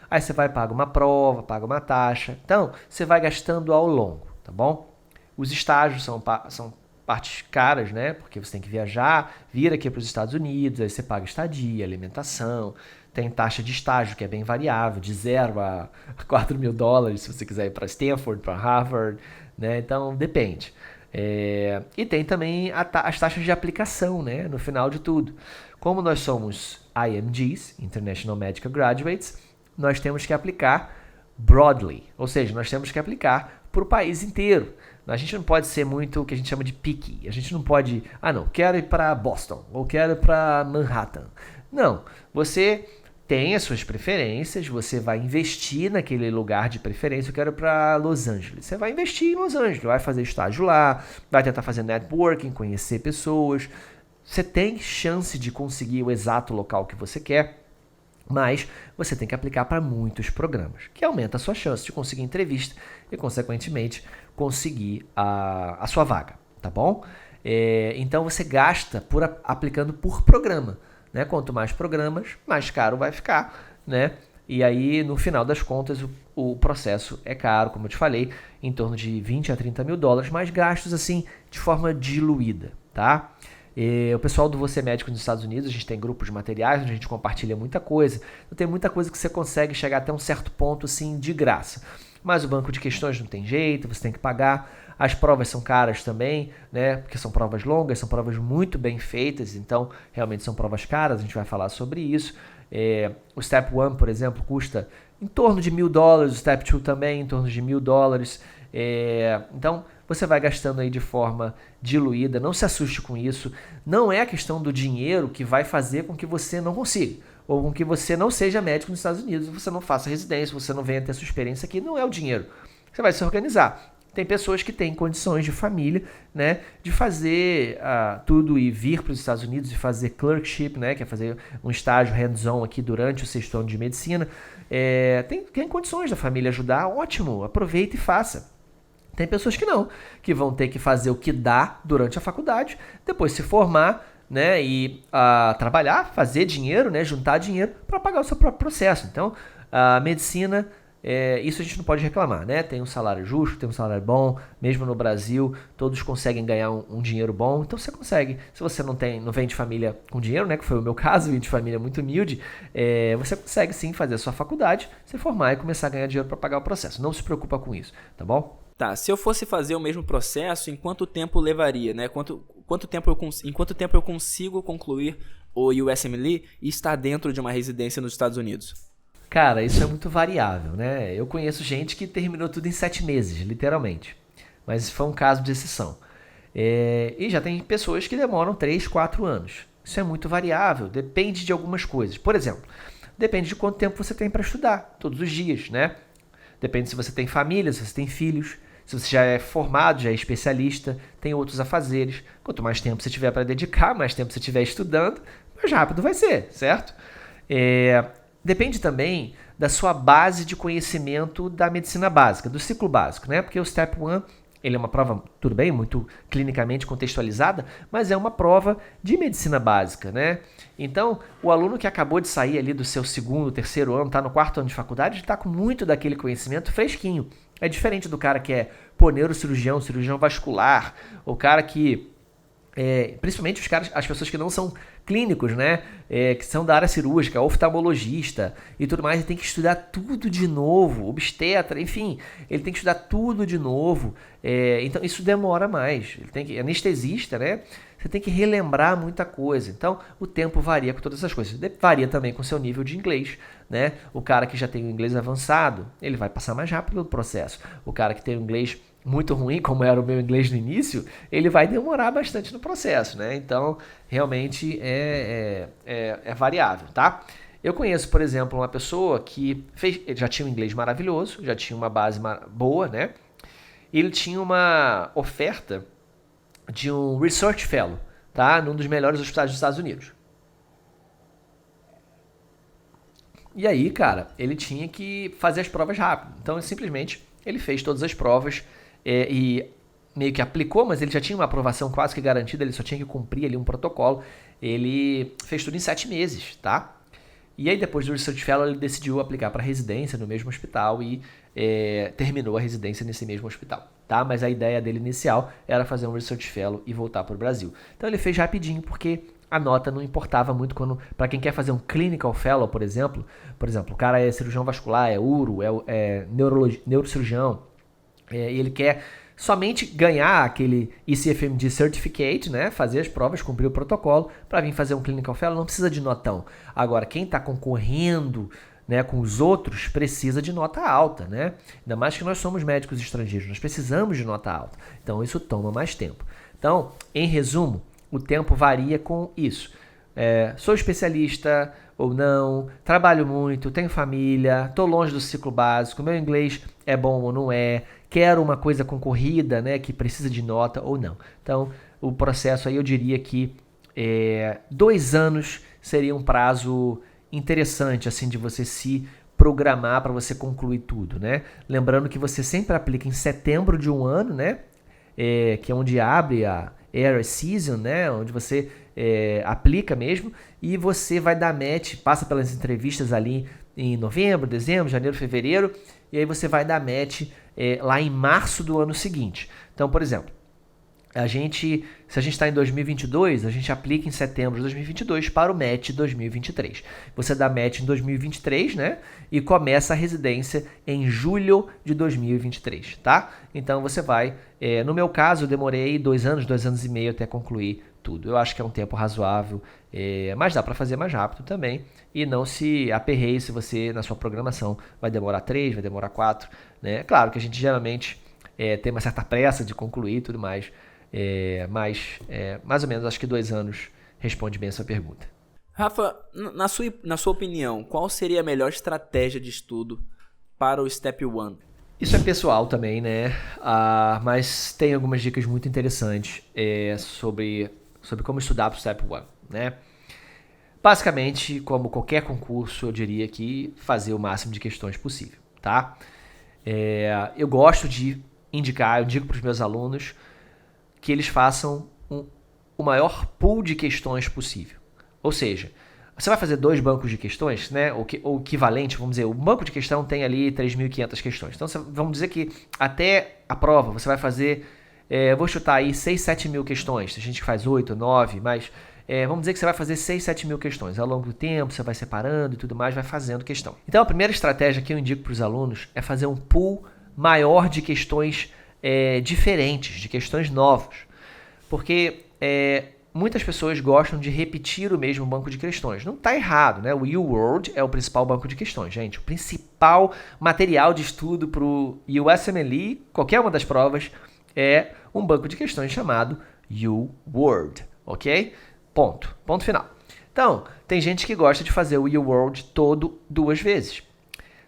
Aí você vai paga uma prova, paga uma taxa. Então, você vai gastando ao longo, tá bom? Os estágios são partes caras, né? Porque você tem que viajar, vir aqui para os Estados Unidos, aí você paga estadia, alimentação, tem taxa de estágio que é bem variável, de 0 a 4 mil dólares, se você quiser ir para Stanford, para Harvard, né? Então, depende. E tem também as taxas de aplicação, né, no final de tudo. Como nós somos IMGs, International Medical Graduates, nós temos que aplicar broadly, ou seja, nós temos que aplicar para o país inteiro. A gente não pode ser muito o que a gente chama de picky. A gente não pode, quero ir para Boston, ou quero ir para Manhattan. Não, você tem as suas preferências, você vai investir naquele lugar de preferência. Eu quero ir para Los Angeles. Você vai investir em Los Angeles, vai fazer estágio lá, vai tentar fazer networking, conhecer pessoas. Você tem chance de conseguir o exato local que você quer, mas você tem que aplicar para muitos programas, que aumenta a sua chance de conseguir entrevista e, consequentemente, conseguir a sua vaga, tá bom? Então você gasta aplicando por programa. Né? Quanto mais programas, mais caro vai ficar, né? E aí, no final das contas, o processo é caro, como eu te falei, em torno de 20 a 30 mil dólares, mas gastos assim de forma diluída, tá? O pessoal do Você Médico nos Estados Unidos, a gente tem grupos de materiais onde a gente compartilha muita coisa. Então tem muita coisa que você consegue chegar até um certo ponto assim de graça. Mas o banco de questões não tem jeito, você tem que pagar. As provas são caras também, né? Porque são provas longas, são provas muito bem feitas, então realmente são provas caras, a gente vai falar sobre isso. O Step 1, por exemplo, custa em torno de $1.000, o Step 2 também em torno de $1.000. Então você vai gastando aí de forma diluída, não se assuste com isso. Não é a questão do dinheiro que vai fazer com que você não consiga, ou com que você não seja médico nos Estados Unidos, você não faça residência, você não venha ter sua experiência aqui, não é o dinheiro. Você vai se organizar. Tem pessoas que têm condições de família, né, de fazer tudo e vir para os Estados Unidos e fazer clerkship, né, que é fazer um estágio hands-on aqui durante o 6º ano de medicina. Tem condições da família ajudar, ótimo, aproveita e faça. Tem pessoas que não, que vão ter que fazer o que dá durante a faculdade, depois se formar, né, e trabalhar, fazer dinheiro, né, juntar dinheiro para pagar o seu próprio processo. Então, a medicina... isso a gente não pode reclamar, né? Tem um salário justo, tem um salário bom, mesmo no Brasil, todos conseguem ganhar um dinheiro bom, então você consegue. Se você não vem de família com dinheiro, né? Que foi o meu caso, vim de família muito humilde, você consegue sim fazer a sua faculdade, se formar e começar a ganhar dinheiro para pagar o processo. Não se preocupa com isso, tá bom? Tá, se eu fosse fazer o mesmo processo, em quanto tempo levaria, né? Em quanto tempo eu consigo concluir o USMLE e estar dentro de uma residência nos Estados Unidos? Cara, isso é muito variável, né? Eu conheço gente que terminou tudo em 7 meses, literalmente. Mas foi um caso de exceção. E já tem pessoas que demoram 3, 4 anos. Isso é muito variável, depende de algumas coisas. Por exemplo, depende de quanto tempo você tem para estudar, todos os dias, né? Depende se você tem família, se você tem filhos, se você já é formado, já é especialista, tem outros afazeres. Quanto mais tempo você tiver para dedicar, mais tempo você estiver estudando, mais rápido vai ser, certo? Depende também da sua base de conhecimento da medicina básica, do ciclo básico, né? Porque o Step 1, ele é uma prova, tudo bem, muito clinicamente contextualizada, mas é uma prova de medicina básica, né? Então, o aluno que acabou de sair ali do seu segundo, terceiro ano, está no quarto ano de faculdade, está com muito daquele conhecimento fresquinho. É diferente do cara que é neurocirurgião, cirurgião vascular, o cara que... principalmente as pessoas que não são clínicos, né? Que são da área cirúrgica, oftalmologista e tudo mais, ele tem que estudar tudo de novo, obstetra, enfim, ele tem que estudar tudo de novo. Então isso demora mais. Ele tem que, anestesista, né? Você tem que relembrar muita coisa. Então o tempo varia com todas essas coisas. Varia também com o seu nível de inglês, né? O cara que já tem o inglês avançado, ele vai passar mais rápido pelo processo. O cara que tem o inglês muito ruim, como era o meu inglês no início, ele vai demorar bastante no processo, né? Então, realmente é variável, tá? Eu conheço, por exemplo, uma pessoa que já tinha um inglês maravilhoso, já tinha uma base boa, né? Ele tinha uma oferta de um Research Fellow, tá? Num dos melhores hospitais dos Estados Unidos. E aí, cara, ele tinha que fazer as provas rápido. Então, simplesmente, ele fez todas as provas e meio que aplicou, mas ele já tinha uma aprovação quase que garantida, ele só tinha que cumprir ali um protocolo. Ele fez tudo em 7 meses, tá? E aí depois do Research Fellow ele decidiu aplicar para residência no mesmo hospital e terminou a residência nesse mesmo hospital, tá? Mas a ideia dele inicial era fazer um Research Fellow e voltar para o Brasil. Então ele fez rapidinho porque a nota não importava muito para quem quer fazer um Clinical Fellow, por exemplo, o cara é cirurgião vascular, é uro, é neurocirurgião, e ele quer somente ganhar aquele ECFMD Certificate, né? Fazer as provas, cumprir o protocolo, para vir fazer um Clinical Fellow, não precisa de notão. Agora, quem está concorrendo, né, com os outros, precisa de nota alta, né? Ainda mais que nós somos médicos estrangeiros, nós precisamos de nota alta. Então, isso toma mais tempo. Então, em resumo, o tempo varia com isso. Sou especialista ou não, trabalho muito, tenho família, estou longe do ciclo básico, meu inglês é bom ou não é, quero uma coisa concorrida, né, que precisa de nota ou não. Então, o processo aí eu diria que 2 anos seria um prazo interessante assim de você se programar para você concluir tudo, né? Lembrando que você sempre aplica em setembro de um ano, né? Que é onde abre a Air Season, né? Onde você aplica mesmo e você vai dar match, passa pelas entrevistas ali em novembro, dezembro, janeiro, fevereiro e aí você vai dar match lá em março do ano seguinte. Então, por exemplo, se a gente está em 2022, a gente aplica em setembro de 2022 para o match 2023. Você dá match em 2023, né? E começa a residência em julho de 2023, tá? Então você vai... no meu caso, eu demorei 2 anos e meio até concluir tudo. Eu acho que é um tempo razoável, mas dá para fazer mais rápido também. E não se aperreie se você, na sua programação, vai demorar 3, vai demorar 4, né? Claro que a gente geralmente tem uma certa pressa de concluir e tudo mais, mas mais ou menos acho que 2 anos responde bem a sua pergunta. Rafa, na sua opinião, qual seria a melhor estratégia de estudo para o Step 1? Isso é pessoal também, né? Mas tem algumas dicas muito interessantes sobre como estudar para o Step 1, né? Basicamente, como qualquer concurso, eu diria que fazer o máximo de questões possível, tá? Eu gosto de indicar, eu digo para os meus alunos que eles façam o maior pool de questões possível. Ou seja, você vai fazer 2 bancos de questões, né? O equivalente, vamos dizer, o banco de questão tem ali 3.500 questões. Então, vamos dizer que até a prova você vai fazer, vou chutar aí 6, 7 mil questões. Tem gente que faz 8, 9, mas vamos dizer que você vai fazer 6, 7 mil questões. Ao longo do tempo, você vai separando e tudo mais, vai fazendo questão. Então, a primeira estratégia que eu indico para os alunos é fazer um pool maior de questões diferentes, de questões novas. Porque muitas pessoas gostam de repetir o mesmo banco de questões. Não está errado, né? O UWorld é o principal banco de questões, gente. O principal material de estudo para o USMLE, qualquer uma das provas, é um banco de questões chamado UWorld, ok? Ponto final. Então, tem gente que gosta de fazer o UWorld todo 2 vezes.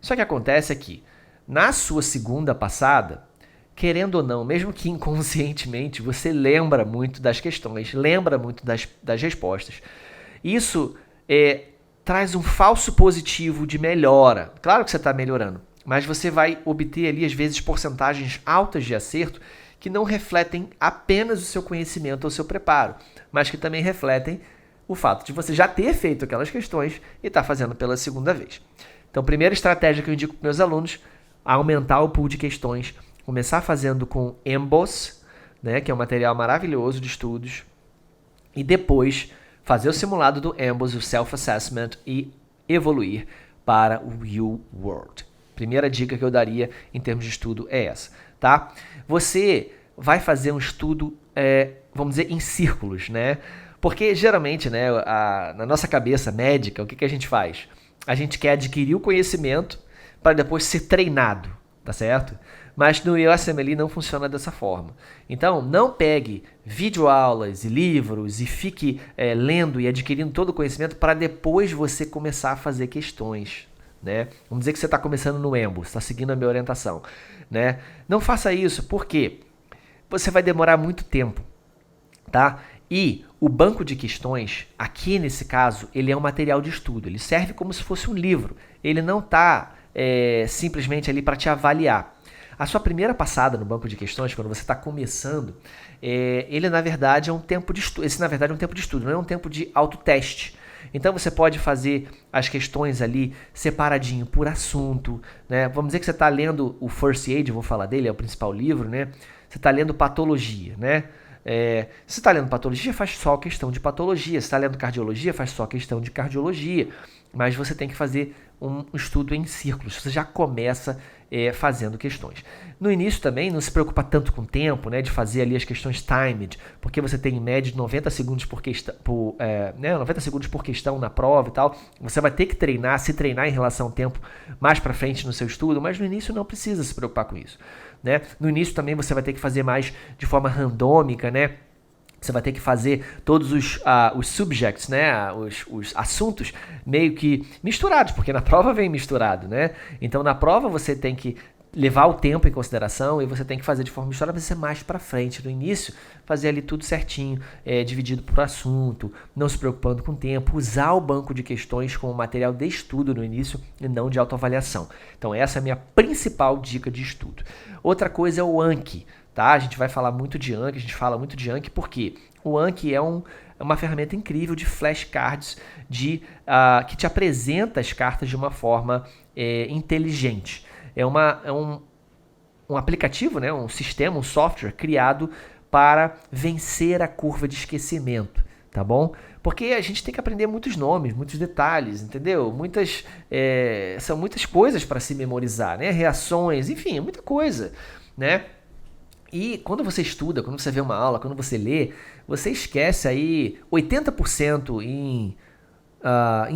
Só que acontece que, na sua segunda passada, querendo ou não, mesmo que inconscientemente, você lembra muito das questões, lembra muito das respostas. Isso traz um falso positivo de melhora. Claro que você está melhorando, mas você vai obter ali, às vezes, porcentagens altas de acerto que não refletem apenas o seu conhecimento ou o seu preparo, mas que também refletem o fato de você já ter feito aquelas questões e estar fazendo pela segunda vez. Então, primeira estratégia que eu indico para meus alunos, aumentar o pool de questões, começar fazendo com Emboss, né, que é um material maravilhoso de estudos, e depois fazer o simulado do Emboss, o Self-Assessment, e evoluir para o UWorld. Primeira dica que eu daria em termos de estudo é essa, tá? Você vai fazer um estudo, vamos dizer, em círculos, né? Porque geralmente, né, na nossa cabeça médica, o que a gente faz? A gente quer adquirir o conhecimento para depois ser treinado, tá certo? Mas no USMLE não funciona dessa forma. Então, não pegue videoaulas e livros e fique lendo e adquirindo todo o conhecimento para depois você começar a fazer questões, né? Vamos dizer que você está começando no Emboss, está seguindo a minha orientação, né? Não faça isso, porque você vai demorar muito tempo, tá? E o banco de questões, aqui nesse caso, ele é um material de estudo. Ele serve como se fosse um livro. Ele não está simplesmente ali para te avaliar. A sua primeira passada no banco de questões, quando você está começando, ele na verdade é um tempo de estudo. Esse na verdade é um tempo de estudo, não é um tempo de autoteste. Então você pode fazer as questões ali separadinho por assunto, né? Vamos dizer que você está lendo o First Aid, eu vou falar dele, é o principal livro, né? Você está lendo patologia, né? Se você está lendo patologia, faz só questão de patologia. Se está lendo cardiologia, faz só questão de cardiologia. Mas você tem que fazer um estudo em círculos. Você já começa fazendo questões. No início também, não se preocupa tanto com o tempo, né, de fazer ali as questões timed, porque você tem em média 90 segundos por questão, 90 segundos por questão na prova e tal. Você vai ter que se treinar em relação ao tempo mais para frente no seu estudo, mas no início não precisa se preocupar com isso, né? No início também você vai ter que fazer mais de forma randômica, né? Você vai ter que fazer todos os subjects, né? Os assuntos meio que misturados, porque na prova vem misturado, né? Então na prova você tem que levar o tempo em consideração e você tem que fazer de forma misturada, mas ser mais para frente. No início, fazer ali tudo certinho, dividido por assunto, não se preocupando com o tempo, usar o banco de questões como material de estudo no início e não de autoavaliação. Então essa é a minha principal dica de estudo. Outra coisa é o Anki. Tá? A gente vai falar muito de Anki, a gente fala muito de Anki porque o Anki é uma ferramenta incrível de flashcards que te apresenta as cartas de uma forma inteligente. É um aplicativo, né? Um sistema, um software criado para vencer a curva de esquecimento, tá bom? Porque a gente tem que aprender muitos nomes, muitos detalhes, entendeu? São muitas coisas para se memorizar, né? Reações, enfim, é muita coisa, né? E quando você estuda, quando você vê uma aula, quando você lê, você esquece aí 80% em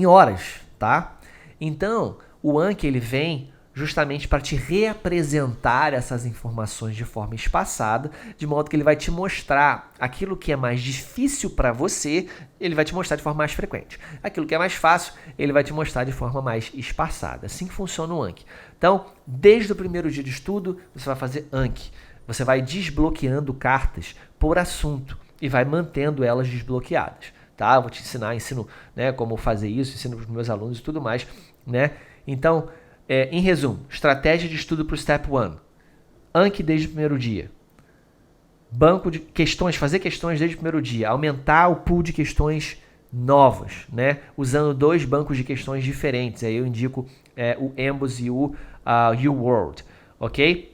horas, tá? Então, o Anki, ele vem justamente para te reapresentar essas informações de forma espaçada, de modo que ele vai te mostrar aquilo que é mais difícil para você, ele vai te mostrar de forma mais frequente. Aquilo que é mais fácil, ele vai te mostrar de forma mais espaçada. Assim que funciona o Anki. Então, desde o primeiro dia de estudo, você vai fazer Anki. Você vai desbloqueando cartas por assunto e vai mantendo elas desbloqueadas, tá? Eu vou te ensino, né, como fazer isso, ensino para os meus alunos e tudo mais, né? Então, em resumo, estratégia de estudo para o Step 1. Anki desde o primeiro dia. Banco de questões, fazer questões desde o primeiro dia. Aumentar o pool de questões novas, né? Usando 2 bancos de questões diferentes. Aí eu indico o Emboss e o UWorld, ok?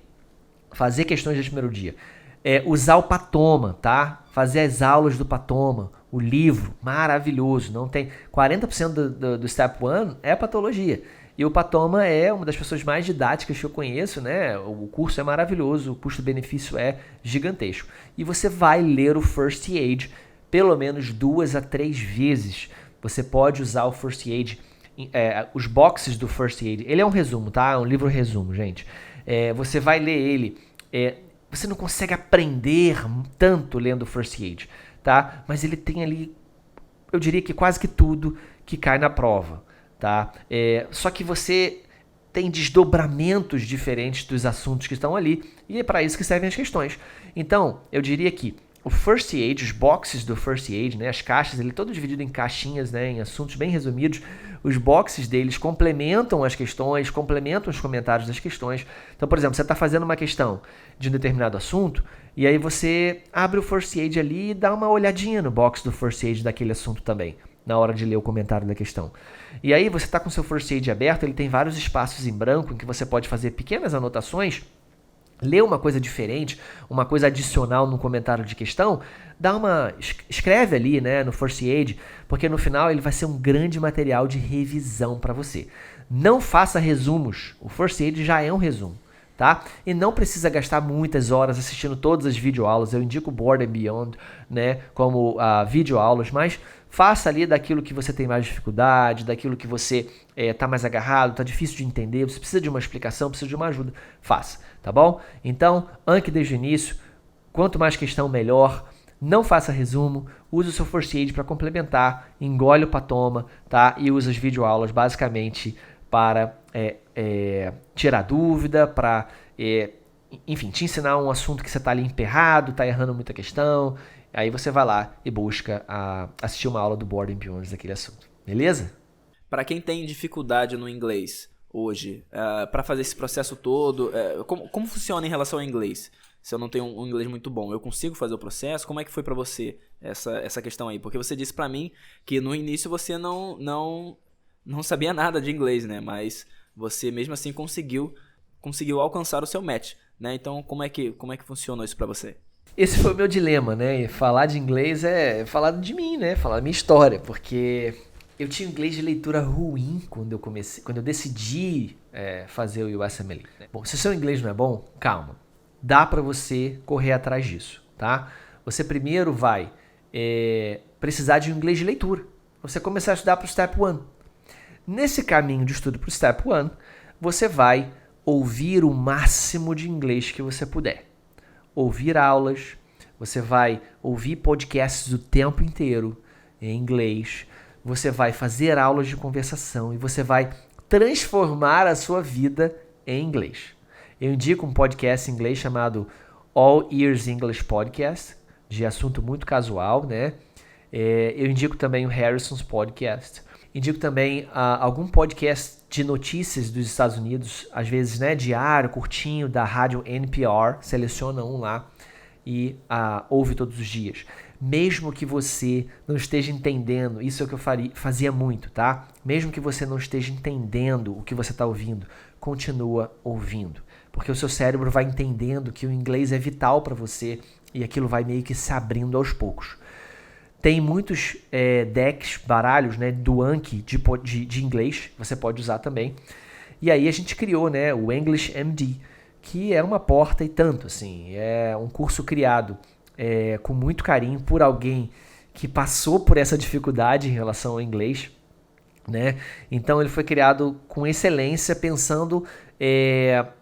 Fazer questões desde o primeiro dia. Usar o Patoma, tá? Fazer as aulas do Patoma. O livro, maravilhoso. Não tem 40% do Step 1 é patologia. E o Patoma é uma das pessoas mais didáticas que eu conheço, né? O curso é maravilhoso, o custo-benefício é gigantesco. E você vai ler o First Aid pelo menos 2 a 3 vezes. Você pode usar o First Aid, os boxes do First Aid. Ele é um resumo, tá? É um livro resumo, gente. Você vai ler ele. Você não consegue aprender tanto lendo o First Aid, tá? Mas ele tem ali, eu diria que quase que tudo que cai na prova, tá? Só que você tem desdobramentos diferentes dos assuntos que estão ali, e é para isso que servem as questões. Então, eu diria que o First Aid, os boxes do First Aid, né, as caixas, ele é todo dividido em caixinhas, né, em assuntos bem resumidos. Os boxes deles complementam as questões, complementam os comentários das questões. Então, por exemplo, você está fazendo uma questão de um determinado assunto, e aí você abre o First Aid ali e dá uma olhadinha no box do First Aid daquele assunto também, na hora de ler o comentário da questão. E aí você está com o seu First Aid aberto, ele tem vários espaços em branco em que você pode fazer pequenas anotações, ler uma coisa diferente, uma coisa adicional no comentário de questão, escreve ali, né, no First Aid, porque no final ele vai ser um grande material de revisão para você. Não faça resumos, o First Aid já é um resumo, tá? E não precisa gastar muitas horas assistindo todas as videoaulas. Eu indico o Board and Beyond, né, como videoaulas, mas faça ali daquilo que você tem mais dificuldade, daquilo que você está mais agarrado, está difícil de entender, você precisa de uma explicação, precisa de uma ajuda, faça, tá bom? Então, Anki desde o início, quanto mais questão, melhor. Não faça resumo, use o seu First Aid para complementar, engole o patoma, tá? E use as videoaulas basicamente para tirar dúvida, para, enfim, te ensinar um assunto que você está ali emperrado, está errando muita questão. Aí você vai lá e busca assistir uma aula do Board and Beyond daquele assunto. Beleza? Para quem tem dificuldade no inglês hoje, para fazer esse processo todo, como funciona em relação ao inglês? Se eu não tenho um inglês muito bom, eu consigo fazer o processo? Como é que foi para você essa questão aí? Porque você disse para mim que no início você não sabia nada de inglês, né? Mas você mesmo assim conseguiu alcançar o seu match, né? Então como é que funciona isso para você? Esse foi o meu dilema, né? Falar de inglês é falar de mim, né? Falar da minha história, porque eu tinha um inglês de leitura ruim quando eu decidi fazer o USMLE. Né? Bom, se o seu inglês não é bom, calma. Dá para você correr atrás disso, tá? Você primeiro vai precisar de um inglês de leitura. Você começar a estudar para o Step 1. Nesse caminho de estudo para o Step 1, você vai ouvir o máximo de inglês que você puder. Ouvir aulas, você vai ouvir podcasts o tempo inteiro em inglês, você vai fazer aulas de conversação e você vai transformar a sua vida em inglês. Eu indico um podcast em inglês chamado All Ears English Podcast, de assunto muito casual, né? Eu indico também o Harrison's Podcast. Indico também algum podcast de notícias dos Estados Unidos, às vezes, né, diário, curtinho, da rádio NPR. Seleciona um lá e ouve todos os dias. Mesmo que você não esteja entendendo, isso é o que eu fazia muito, tá? Mesmo que você não esteja entendendo o que você está ouvindo, continua ouvindo. Porque o seu cérebro vai entendendo que o inglês é vital para você e aquilo vai meio que se abrindo aos poucos. Tem muitos decks, baralhos, né, do Anki de inglês, você pode usar também. E aí a gente criou, né, o English MD, que é uma porta e tanto, assim. É um curso criado com muito carinho por alguém que passou por essa dificuldade em relação ao inglês, né? Então ele foi criado com excelência, pensando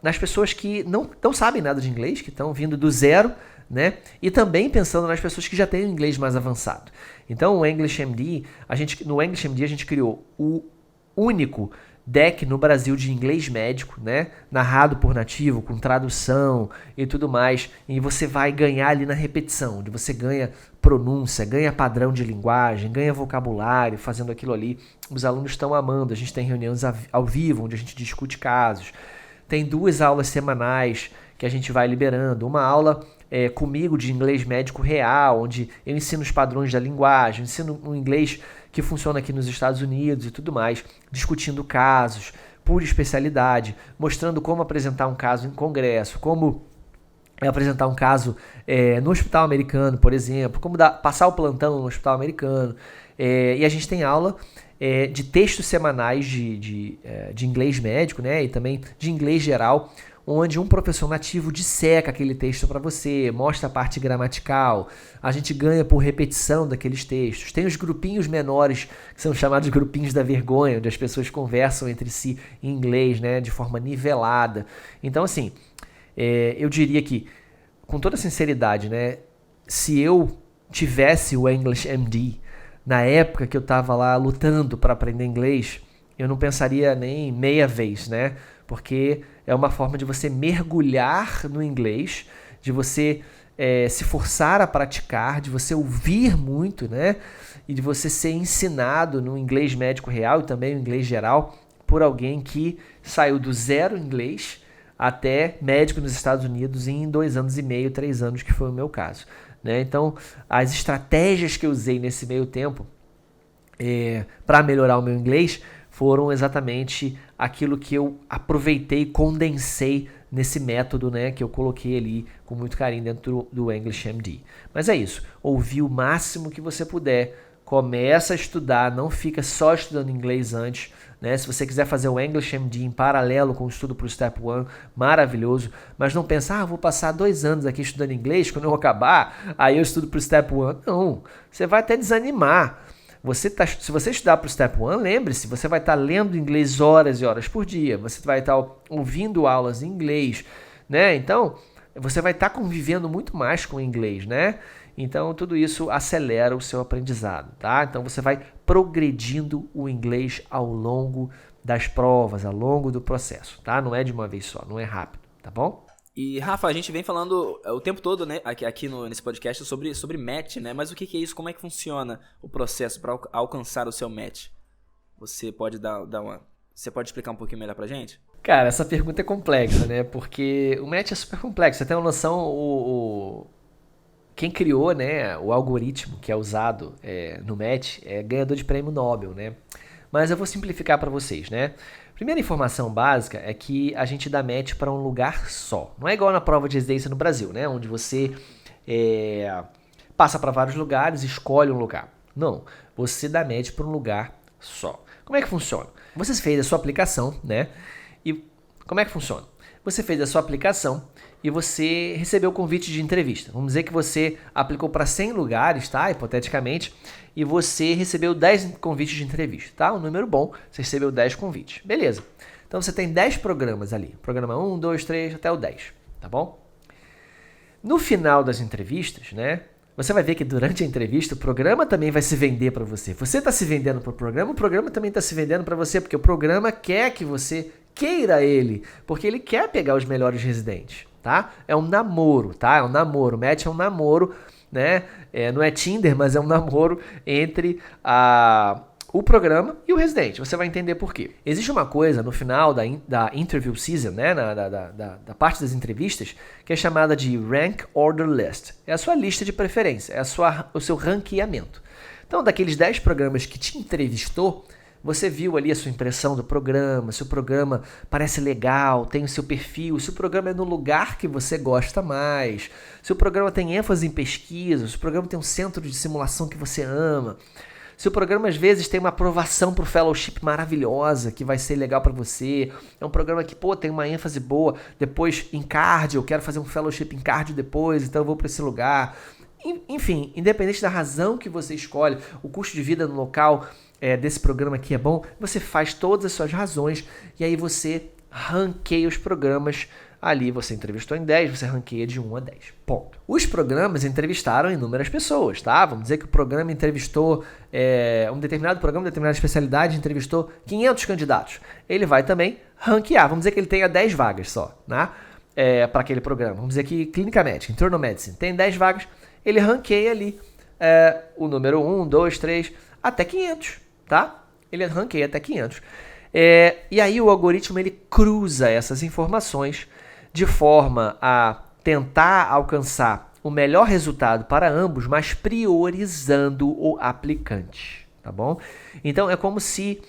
nas pessoas que não sabem nada de inglês, que estão vindo do zero, né? E também pensando nas pessoas que já têm o inglês mais avançado. Então, no English MD, a gente criou o único deck no Brasil de inglês médico, né? Narrado por nativo, com tradução e tudo mais. E você vai ganhar ali na repetição, onde você ganha pronúncia, ganha padrão de linguagem, ganha vocabulário, fazendo aquilo ali. Os alunos estão amando. A gente tem reuniões ao vivo, onde a gente discute casos. Tem 2 aulas semanais que a gente vai liberando. Uma aula comigo de inglês médico real, onde eu ensino os padrões da linguagem, ensino um inglês que funciona aqui nos Estados Unidos e tudo mais, discutindo casos por especialidade, mostrando como apresentar um caso em congresso, como apresentar um caso no hospital americano, por exemplo, como passar o plantão no hospital americano. E a gente tem aula de textos semanais de inglês médico, né, e também de inglês geral, onde um professor nativo disseca aquele texto para você, mostra a parte gramatical, a gente ganha por repetição daqueles textos. Tem os grupinhos menores, que são chamados grupinhos da vergonha, onde as pessoas conversam entre si em inglês, né, de forma nivelada. Então, assim, eu diria que, com toda sinceridade, né, se eu tivesse o English MD na época que eu estava lá lutando para aprender inglês, eu não pensaria nem meia vez, né? Porque é uma forma de você mergulhar no inglês, de você se forçar a praticar, de você ouvir muito, né? E de você ser ensinado no inglês médico real e também no inglês geral por alguém que saiu do zero inglês até médico nos Estados Unidos em 2 anos e meio, 3 anos, que foi o meu caso. Né? Então, as estratégias que eu usei nesse meio tempo para melhorar o meu inglês foram exatamente aquilo que eu aproveitei e condensei nesse método, né, que eu coloquei ali com muito carinho dentro do English MD. Mas é isso, ouvir o máximo que você puder, começa a estudar, não fica só estudando inglês antes, né? Se você quiser fazer o English MD em paralelo com o estudo para o Step 1, maravilhoso, mas não pensar, vou passar 2 anos aqui estudando inglês, quando eu acabar, aí eu estudo para o Step 1. Não, você vai até desanimar. Se você estudar para o Step 1, lembre-se, você vai estar lendo inglês horas e horas por dia, você vai estar ouvindo aulas em inglês, né? Então, você vai estar convivendo muito mais com o inglês, né? Então, tudo isso acelera o seu aprendizado, tá? Então, você vai progredindo o inglês ao longo das provas, ao longo do processo, tá? Não é de uma vez só, não é rápido, tá bom? E, Rafa, a gente vem falando o tempo todo, né, aqui nesse podcast sobre match, né? Mas o que é isso? Como é que funciona o processo para alcançar o seu match? Você pode Você pode explicar um pouquinho melhor pra gente? Cara, essa pergunta é complexa, né? Porque o match é super complexo. Você tem uma noção, quem criou, né, o algoritmo que é usado no match é ganhador de prêmio Nobel, né? Mas eu vou simplificar para vocês, né? Primeira informação básica é que a gente dá match para um lugar só. Não é igual na prova de residência no Brasil, né? Onde você passa para vários lugares e escolhe um lugar. Não, você dá match para um lugar só. Como é que funciona? Você fez a sua aplicação, né? E como é que funciona? Você fez a sua aplicação e você recebeu o convite de entrevista. Vamos dizer que você aplicou para 100 lugares, tá? Hipoteticamente, e você recebeu 10 convites de entrevista, tá? Um número bom, você recebeu 10 convites. Beleza. Então você tem 10 programas ali. Programa 1, 2, 3, até o 10, tá bom? No final das entrevistas, né? Você vai ver que durante a entrevista o programa também vai se vender para você. Você está se vendendo para o programa também está se vendendo para você, porque o programa quer que você queira ele, porque ele quer pegar os melhores residentes, tá? É um namoro, tá? É um namoro. Match é um namoro, né? Não é Tinder, mas é um namoro entre o programa e o residente. Você vai entender por quê. Existe uma coisa no final da interview season, né? Da parte das entrevistas, que é chamada de Rank Order List. É a sua lista de preferência, é o seu ranqueamento. Então, daqueles 10 programas que te entrevistou, você viu ali a sua impressão do programa, se o programa parece legal, tem o seu perfil, se o programa é no lugar que você gosta mais, se o programa tem ênfase em pesquisa, se o programa tem um centro de simulação que você ama, se o programa às vezes tem uma aprovação para o fellowship maravilhosa, que vai ser legal para você, é um programa que tem uma ênfase boa, depois em cardio, eu quero fazer um fellowship em cardio depois, então eu vou para esse lugar. Enfim, independente da razão que você escolhe, o custo de vida no local desse programa aqui é bom, você faz todas as suas razões e aí você ranqueia os programas ali. Você entrevistou em 10, você ranqueia de 1 a 10. Ponto. Os programas entrevistaram inúmeras pessoas, tá? Vamos dizer que o programa entrevistou, um determinado programa, uma determinada especialidade, entrevistou 500 candidatos. Ele vai também ranquear. Vamos dizer que ele tenha 10 vagas só, né? Para aquele programa. Vamos dizer que Clínica Médica, Internal Medicine, tem 10 vagas. Ele ranqueia ali o número 1, 2, 3, até 500, tá? Ele ranqueia até 500. E aí o algoritmo ele cruza essas informações de forma a tentar alcançar o melhor resultado para ambos, mas priorizando o aplicante, tá bom? Então é como se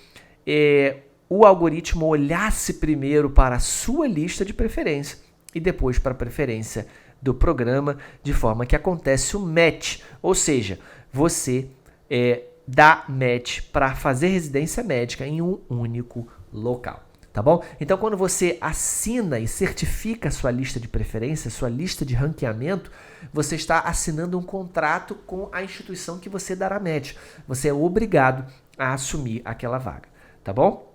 o algoritmo olhasse primeiro para a sua lista de preferência e depois para a preferência do programa, de forma que acontece o match, ou seja, você dá match para fazer residência médica em um único local, tá Tá bom? Então, quando você assina e certifica a sua lista de preferência, sua lista de ranqueamento, você está assinando um contrato com a instituição que você dará match. Você é obrigado a assumir aquela vaga, tá bom?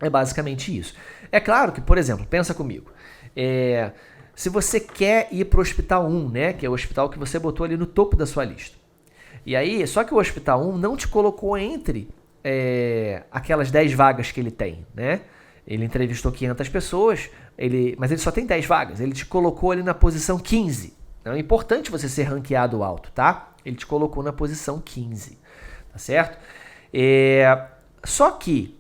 É basicamente isso. É claro que, por exemplo, pensa comigo, se você quer ir para o Hospital 1, né, que é o hospital que você botou ali no topo da sua lista, e aí, só que o Hospital 1 não te colocou entre aquelas 10 vagas que ele tem, né? Ele entrevistou 500 pessoas, mas ele só tem 10 vagas. Ele te colocou ali na posição 15. Então é importante você ser ranqueado alto, tá? Ele te colocou na posição 15, tá certo? Só que,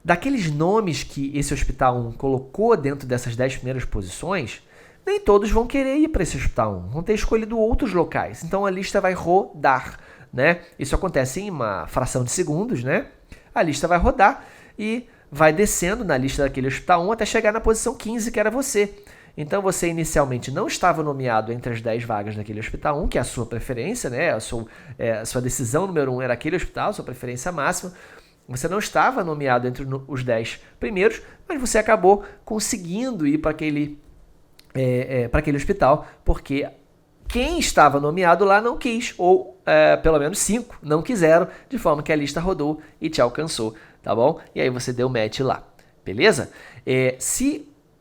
daqueles nomes que esse Hospital 1 colocou dentro dessas 10 primeiras posições, nem todos vão querer ir para esse Hospital 1. Vão ter escolhido outros locais. Então a lista vai rodar, né? Isso acontece em uma fração de segundos, né? A lista vai rodar e vai descendo na lista daquele Hospital 1 até chegar na posição 15, que era você. Então você inicialmente não estava nomeado entre as 10 vagas daquele Hospital 1, que é a sua preferência, né? A sua decisão número 1 era aquele hospital, sua preferência máxima. Você não estava nomeado entre os 10 primeiros, mas você acabou conseguindo ir para aquele hospital, porque quem estava nomeado lá não quis, ou pelo menos 5 não quiseram, de forma que a lista rodou e te alcançou, tá bom? E aí você deu match lá, beleza?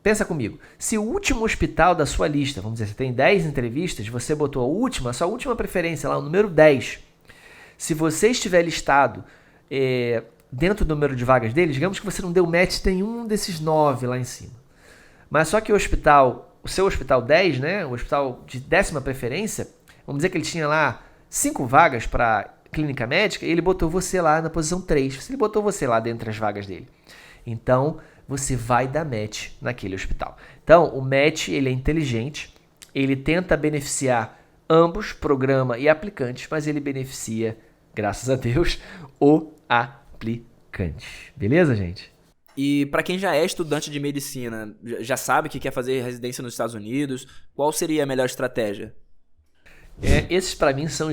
Pensa comigo, se o último hospital da sua lista, vamos dizer, você tem 10 entrevistas, você botou a sua última preferência lá, o número 10, se você estiver listado dentro do número de vagas dele, digamos que você não deu match em nenhum desses 9 lá em cima, mas só que o seu hospital 10, né, o hospital de 10ª preferência, vamos dizer que ele tinha lá 5 vagas para clínica médica, e ele botou você lá na posição 3. Se ele botou você lá dentre as vagas dele, então você vai dar match naquele hospital. Então, o match ele é inteligente, ele tenta beneficiar ambos, programa e aplicante, mas ele beneficia, graças a Deus, o aplicante. Beleza, gente? E para quem já é estudante de medicina, já sabe que quer fazer residência nos Estados Unidos, qual seria a melhor estratégia? Esses para mim são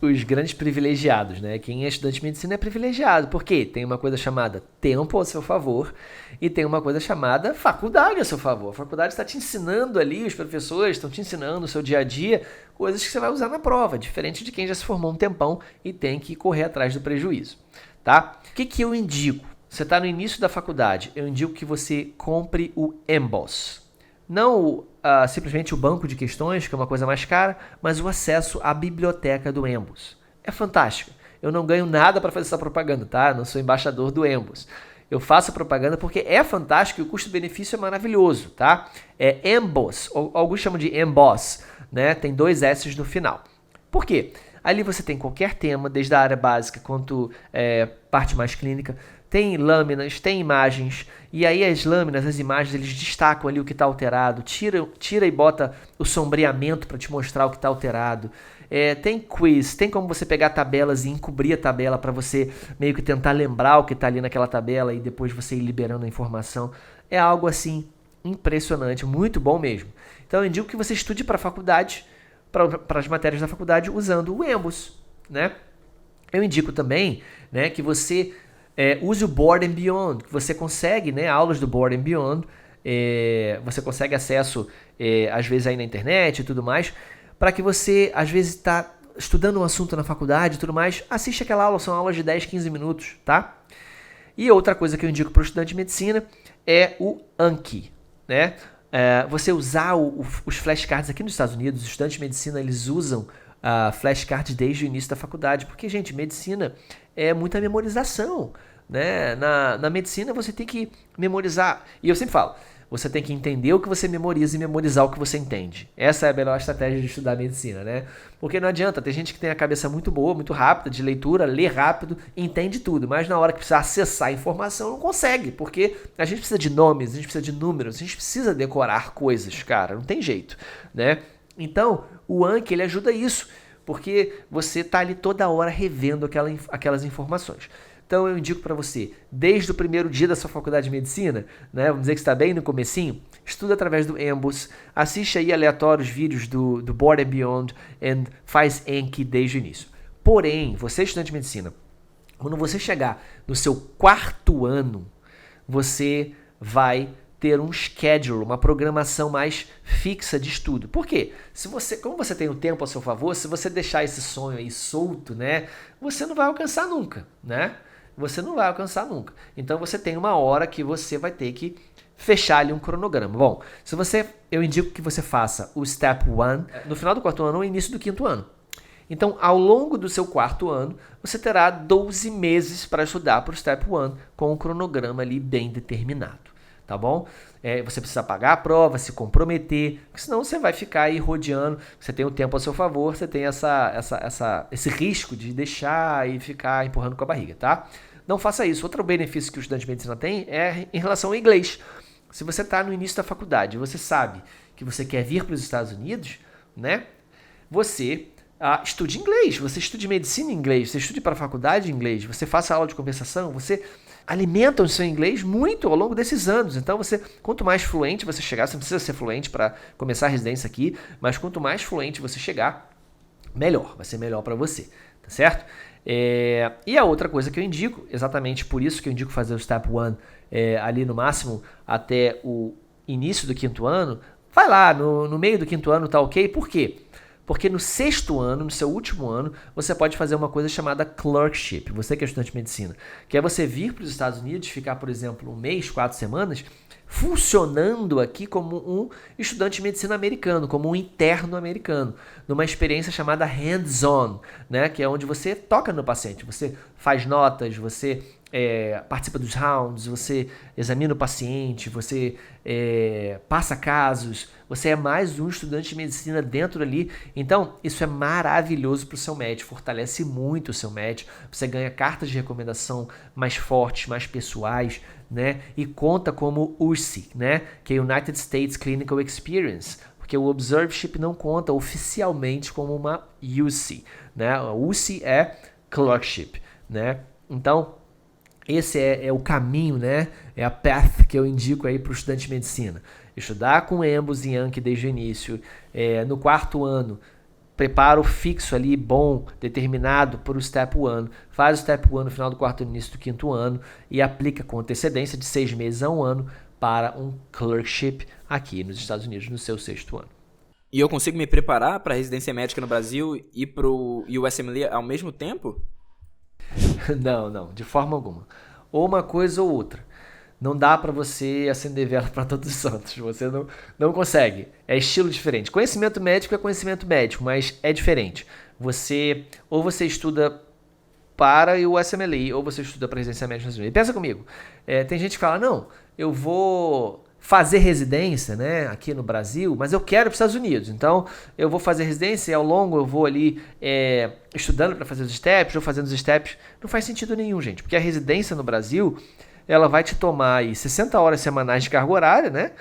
os grandes privilegiados, né? Quem é estudante de medicina é privilegiado, porque tem uma coisa chamada tempo ao seu favor e tem uma coisa chamada faculdade ao seu favor. A faculdade está te ensinando ali, os professores estão te ensinando no seu dia a dia coisas que você vai usar na prova, diferente de quem já se formou um tempão e tem que correr atrás do prejuízo, tá? O que eu indico? Você está no início da faculdade, eu indico que você compre o Emboss. Não simplesmente o banco de questões, que é uma coisa mais cara, mas o acesso à biblioteca do Emboss. É fantástico. Eu não ganho nada para fazer essa propaganda, tá? Eu não sou embaixador do Emboss. Eu faço propaganda porque é fantástico e o custo-benefício é maravilhoso, tá? É Emboss, ou alguns chamam de Emboss, né? Tem 2 S's no final. Por quê? Ali você tem qualquer tema, desde a área básica quanto parte mais clínica. Tem lâminas, tem imagens, e aí as lâminas, as imagens, eles destacam ali o que está alterado, tira e bota o sombreamento para te mostrar o que está alterado. Tem quiz, tem como você pegar tabelas e encobrir a tabela para você meio que tentar lembrar o que está ali naquela tabela e depois você ir liberando a informação. É algo assim impressionante, muito bom mesmo. Então eu indico que você estude para a faculdade, para as matérias da faculdade, usando o Emboss, né? Eu indico também, né, que você use o Board and Beyond, que você consegue, né, aulas do Board and Beyond, você consegue acesso, às vezes, aí na internet e tudo mais, para que você, às vezes, está estudando um assunto na faculdade e tudo mais, assiste aquela aula, são aulas de 10, 15 minutos, tá? E outra coisa que eu indico para o estudante de medicina é o Anki, né? Você usar os flashcards aqui nos Estados Unidos, os estudantes de medicina, eles usam flashcards desde o início da faculdade, porque, gente, medicina é muita memorização, né? Na medicina você tem que memorizar, e eu sempre falo, você tem que entender o que você memoriza e memorizar o que você entende. Essa é a melhor estratégia de estudar medicina, né? Porque não adianta, tem gente que tem a cabeça muito boa, muito rápida, de leitura, lê rápido, entende tudo, mas na hora que precisa acessar a informação não consegue, porque a gente precisa de nomes, a gente precisa de números, a gente precisa decorar coisas, cara, não tem jeito, né? Então, o Anki, ele ajuda isso, porque você está ali toda hora revendo aquelas informações. Então eu indico para você, desde o primeiro dia da sua faculdade de medicina, né, vamos dizer que está bem no comecinho, estuda através do Emboss, assiste aí aleatórios vídeos do Board and Beyond e faz Anki desde o início. Porém, você estudante de medicina, quando você chegar no seu 4º ano, você vai ter um schedule, uma programação mais fixa de estudo. Por quê? Como você tem o tempo a seu favor, se você deixar esse sonho aí solto, né, você não vai alcançar nunca, né? Você não vai alcançar nunca. Então você tem uma hora que você vai ter que fechar ali um cronograma. Bom, eu indico que você faça o Step 1 no final do 4º ano ou início do 5º ano. Então, ao longo do seu 4º ano, você terá 12 meses para estudar para o Step 1 com um cronograma ali bem determinado, tá bom? Você precisa pagar a prova, se comprometer, porque senão você vai ficar aí rodeando, você tem o tempo a seu favor, você tem esse risco de deixar e ficar empurrando com a barriga, tá? Não faça isso. Outro benefício que o estudante de medicina tem é em relação ao inglês. Se você está no início da faculdade e você sabe que você quer vir para os Estados Unidos, né? Você estude inglês, você estude medicina em inglês, você estude para a faculdade em inglês, você faça aula de conversação, você alimenta o seu inglês muito ao longo desses anos. Então, quanto mais fluente você chegar, você não precisa ser fluente para começar a residência aqui, mas quanto mais fluente você chegar, melhor, vai ser melhor para você, tá certo? E a outra coisa que eu indico, exatamente por isso que eu indico fazer o Step 1 ali no máximo até o início do 5º ano, vai lá, no meio do 5º ano tá ok, por quê? Porque no 6º ano, no seu último ano, você pode fazer uma coisa chamada clerkship, você que é estudante de medicina, que é você vir para os Estados Unidos, ficar, por exemplo, 1 mês, 4 semanas, funcionando aqui como um estudante de medicina americano, como um interno americano, numa experiência chamada hands-on, né, que é onde você toca no paciente, você faz notas, você participa dos rounds, você examina o paciente, você passa casos, você é mais um estudante de medicina dentro ali. Então, isso é maravilhoso para o seu match, fortalece muito o seu match, você ganha cartas de recomendação mais fortes, mais pessoais, né? E conta como USC, né? Que é United States Clinical Experience, porque o Observership não conta oficialmente como uma UC, né? A UC é Clerkship, né? Então, esse é o caminho, né? É a path que eu indico aí para o estudante de medicina. Estudar com EMBOS e Yankee desde o início. No 4º ano, preparo fixo ali, bom, determinado para o Step 1. Faz o Step 1 no final do 4º ano, início do 5º ano e aplica com antecedência de 6 meses a 1 ano para um clerkship aqui nos Estados Unidos no seu 6º ano. E eu consigo me preparar para a residência médica no Brasil e para o USMLE ao mesmo tempo? Não, de forma alguma. Ou uma coisa ou outra. Não dá para você acender vela para todos os santos. Você não consegue. É estilo diferente. Conhecimento médico é conhecimento médico, mas é diferente. Você estuda para o USMLE ou você estuda para residência médica. Pensa comigo. Tem gente que fala, não, eu vou fazer residência, né, aqui no Brasil, mas eu quero ir para os Estados Unidos. Então, eu vou fazer residência e ao longo eu vou ali estudando para fazer os steps, ou fazendo os steps. Não faz sentido nenhum, gente, porque a residência no Brasil, ela vai te tomar aí 60 horas semanais de carga horária, né,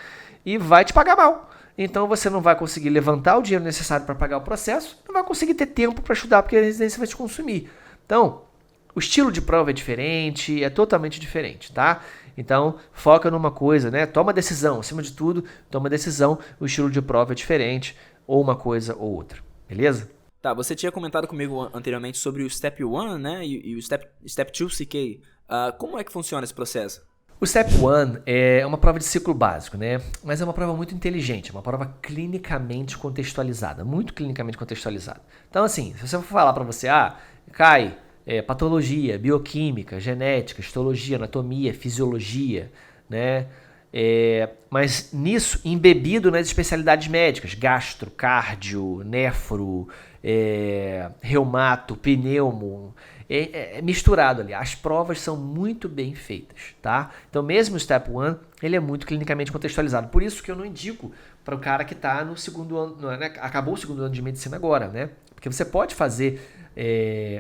e vai te pagar mal. Então, você não vai conseguir levantar o dinheiro necessário para pagar o processo, não vai conseguir ter tempo para estudar, porque a residência vai te consumir. Então, o estilo de prova é diferente, é totalmente diferente, tá? Então, foca numa coisa, né? Toma decisão, acima de tudo, toma decisão, o estilo de prova é diferente, ou uma coisa ou outra, beleza? Tá, você tinha comentado comigo anteriormente sobre o Step 1, né, e o Step 2 CK. Como é que funciona esse processo? O Step 1 é uma prova de ciclo básico, né? Mas é uma prova muito inteligente, é uma prova clinicamente contextualizada, muito clinicamente contextualizada. Então, assim, se você for falar para você, cai patologia, bioquímica, genética, histologia, anatomia, fisiologia, né? Mas nisso, embebido nas especialidades médicas, gastro, cardio, nefro, reumato, pneumo, misturado ali. As provas são muito bem feitas, tá? Então, mesmo o Step 1, ele é muito clinicamente contextualizado. Por isso que eu não indico para o cara que está no 2º ano, né? Acabou o 2º ano de medicina agora, né? Porque você pode fazer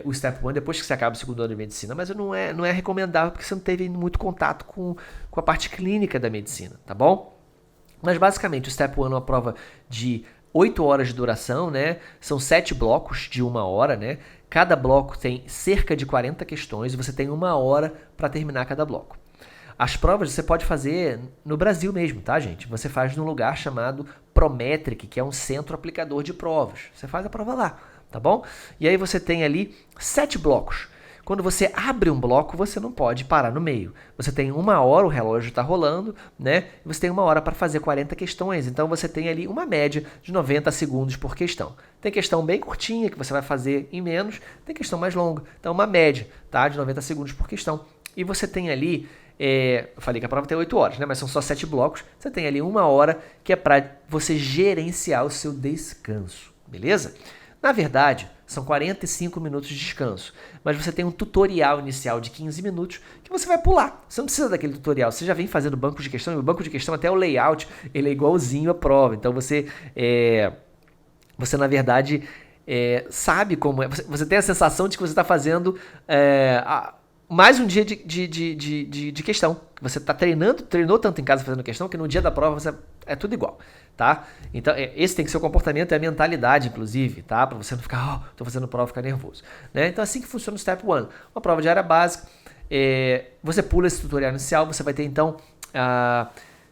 o Step 1 depois que você acaba o 2º ano de medicina, mas não é recomendável porque você não teve muito contato com a parte clínica da medicina, tá bom? Mas basicamente o Step 1 é uma prova de 8 horas de duração, né? São 7 blocos de 1 hora, né? Cada bloco tem cerca de 40 questões e você tem 1 hora para terminar cada bloco. As provas você pode fazer no Brasil mesmo, tá, gente? Você faz num lugar chamado Prometric, que é um centro aplicador de provas. Você faz a prova lá, tá bom? E aí você tem ali 7 blocos quando você abre um bloco, você não pode parar no meio. Você tem 1 hora, o relógio está rolando, né? E você tem 1 hora para fazer 40 questões. Então você tem ali uma média de 90 segundos por questão. Tem questão bem curtinha, que você vai fazer em menos, tem questão mais longa. Então uma média, tá? De 90 segundos por questão. E você tem ali, eu falei que a prova tem 8 horas, né? Mas são só 7 blocos. Você tem ali 1 hora que é para você gerenciar o seu descanso, beleza? Na verdade, são 45 minutos de descanso, mas você tem um tutorial inicial de 15 minutos que você vai pular. Você não precisa daquele tutorial, você já vem fazendo banco de questão, e o banco de questão, até o layout, ele é igualzinho à prova. Então você na verdade, sabe como é. Você tem a sensação de que você está fazendo mais um dia de questão. Você está treinou tanto em casa fazendo questão, que no dia da prova é tudo igual, tá? Então, esse tem que ser o comportamento e a mentalidade, inclusive, tá? Para você não ficar, tô fazendo prova e ficar nervoso, né? Então, assim que funciona o Step 1. Uma prova de área básica, você pula esse tutorial inicial, você vai ter, então,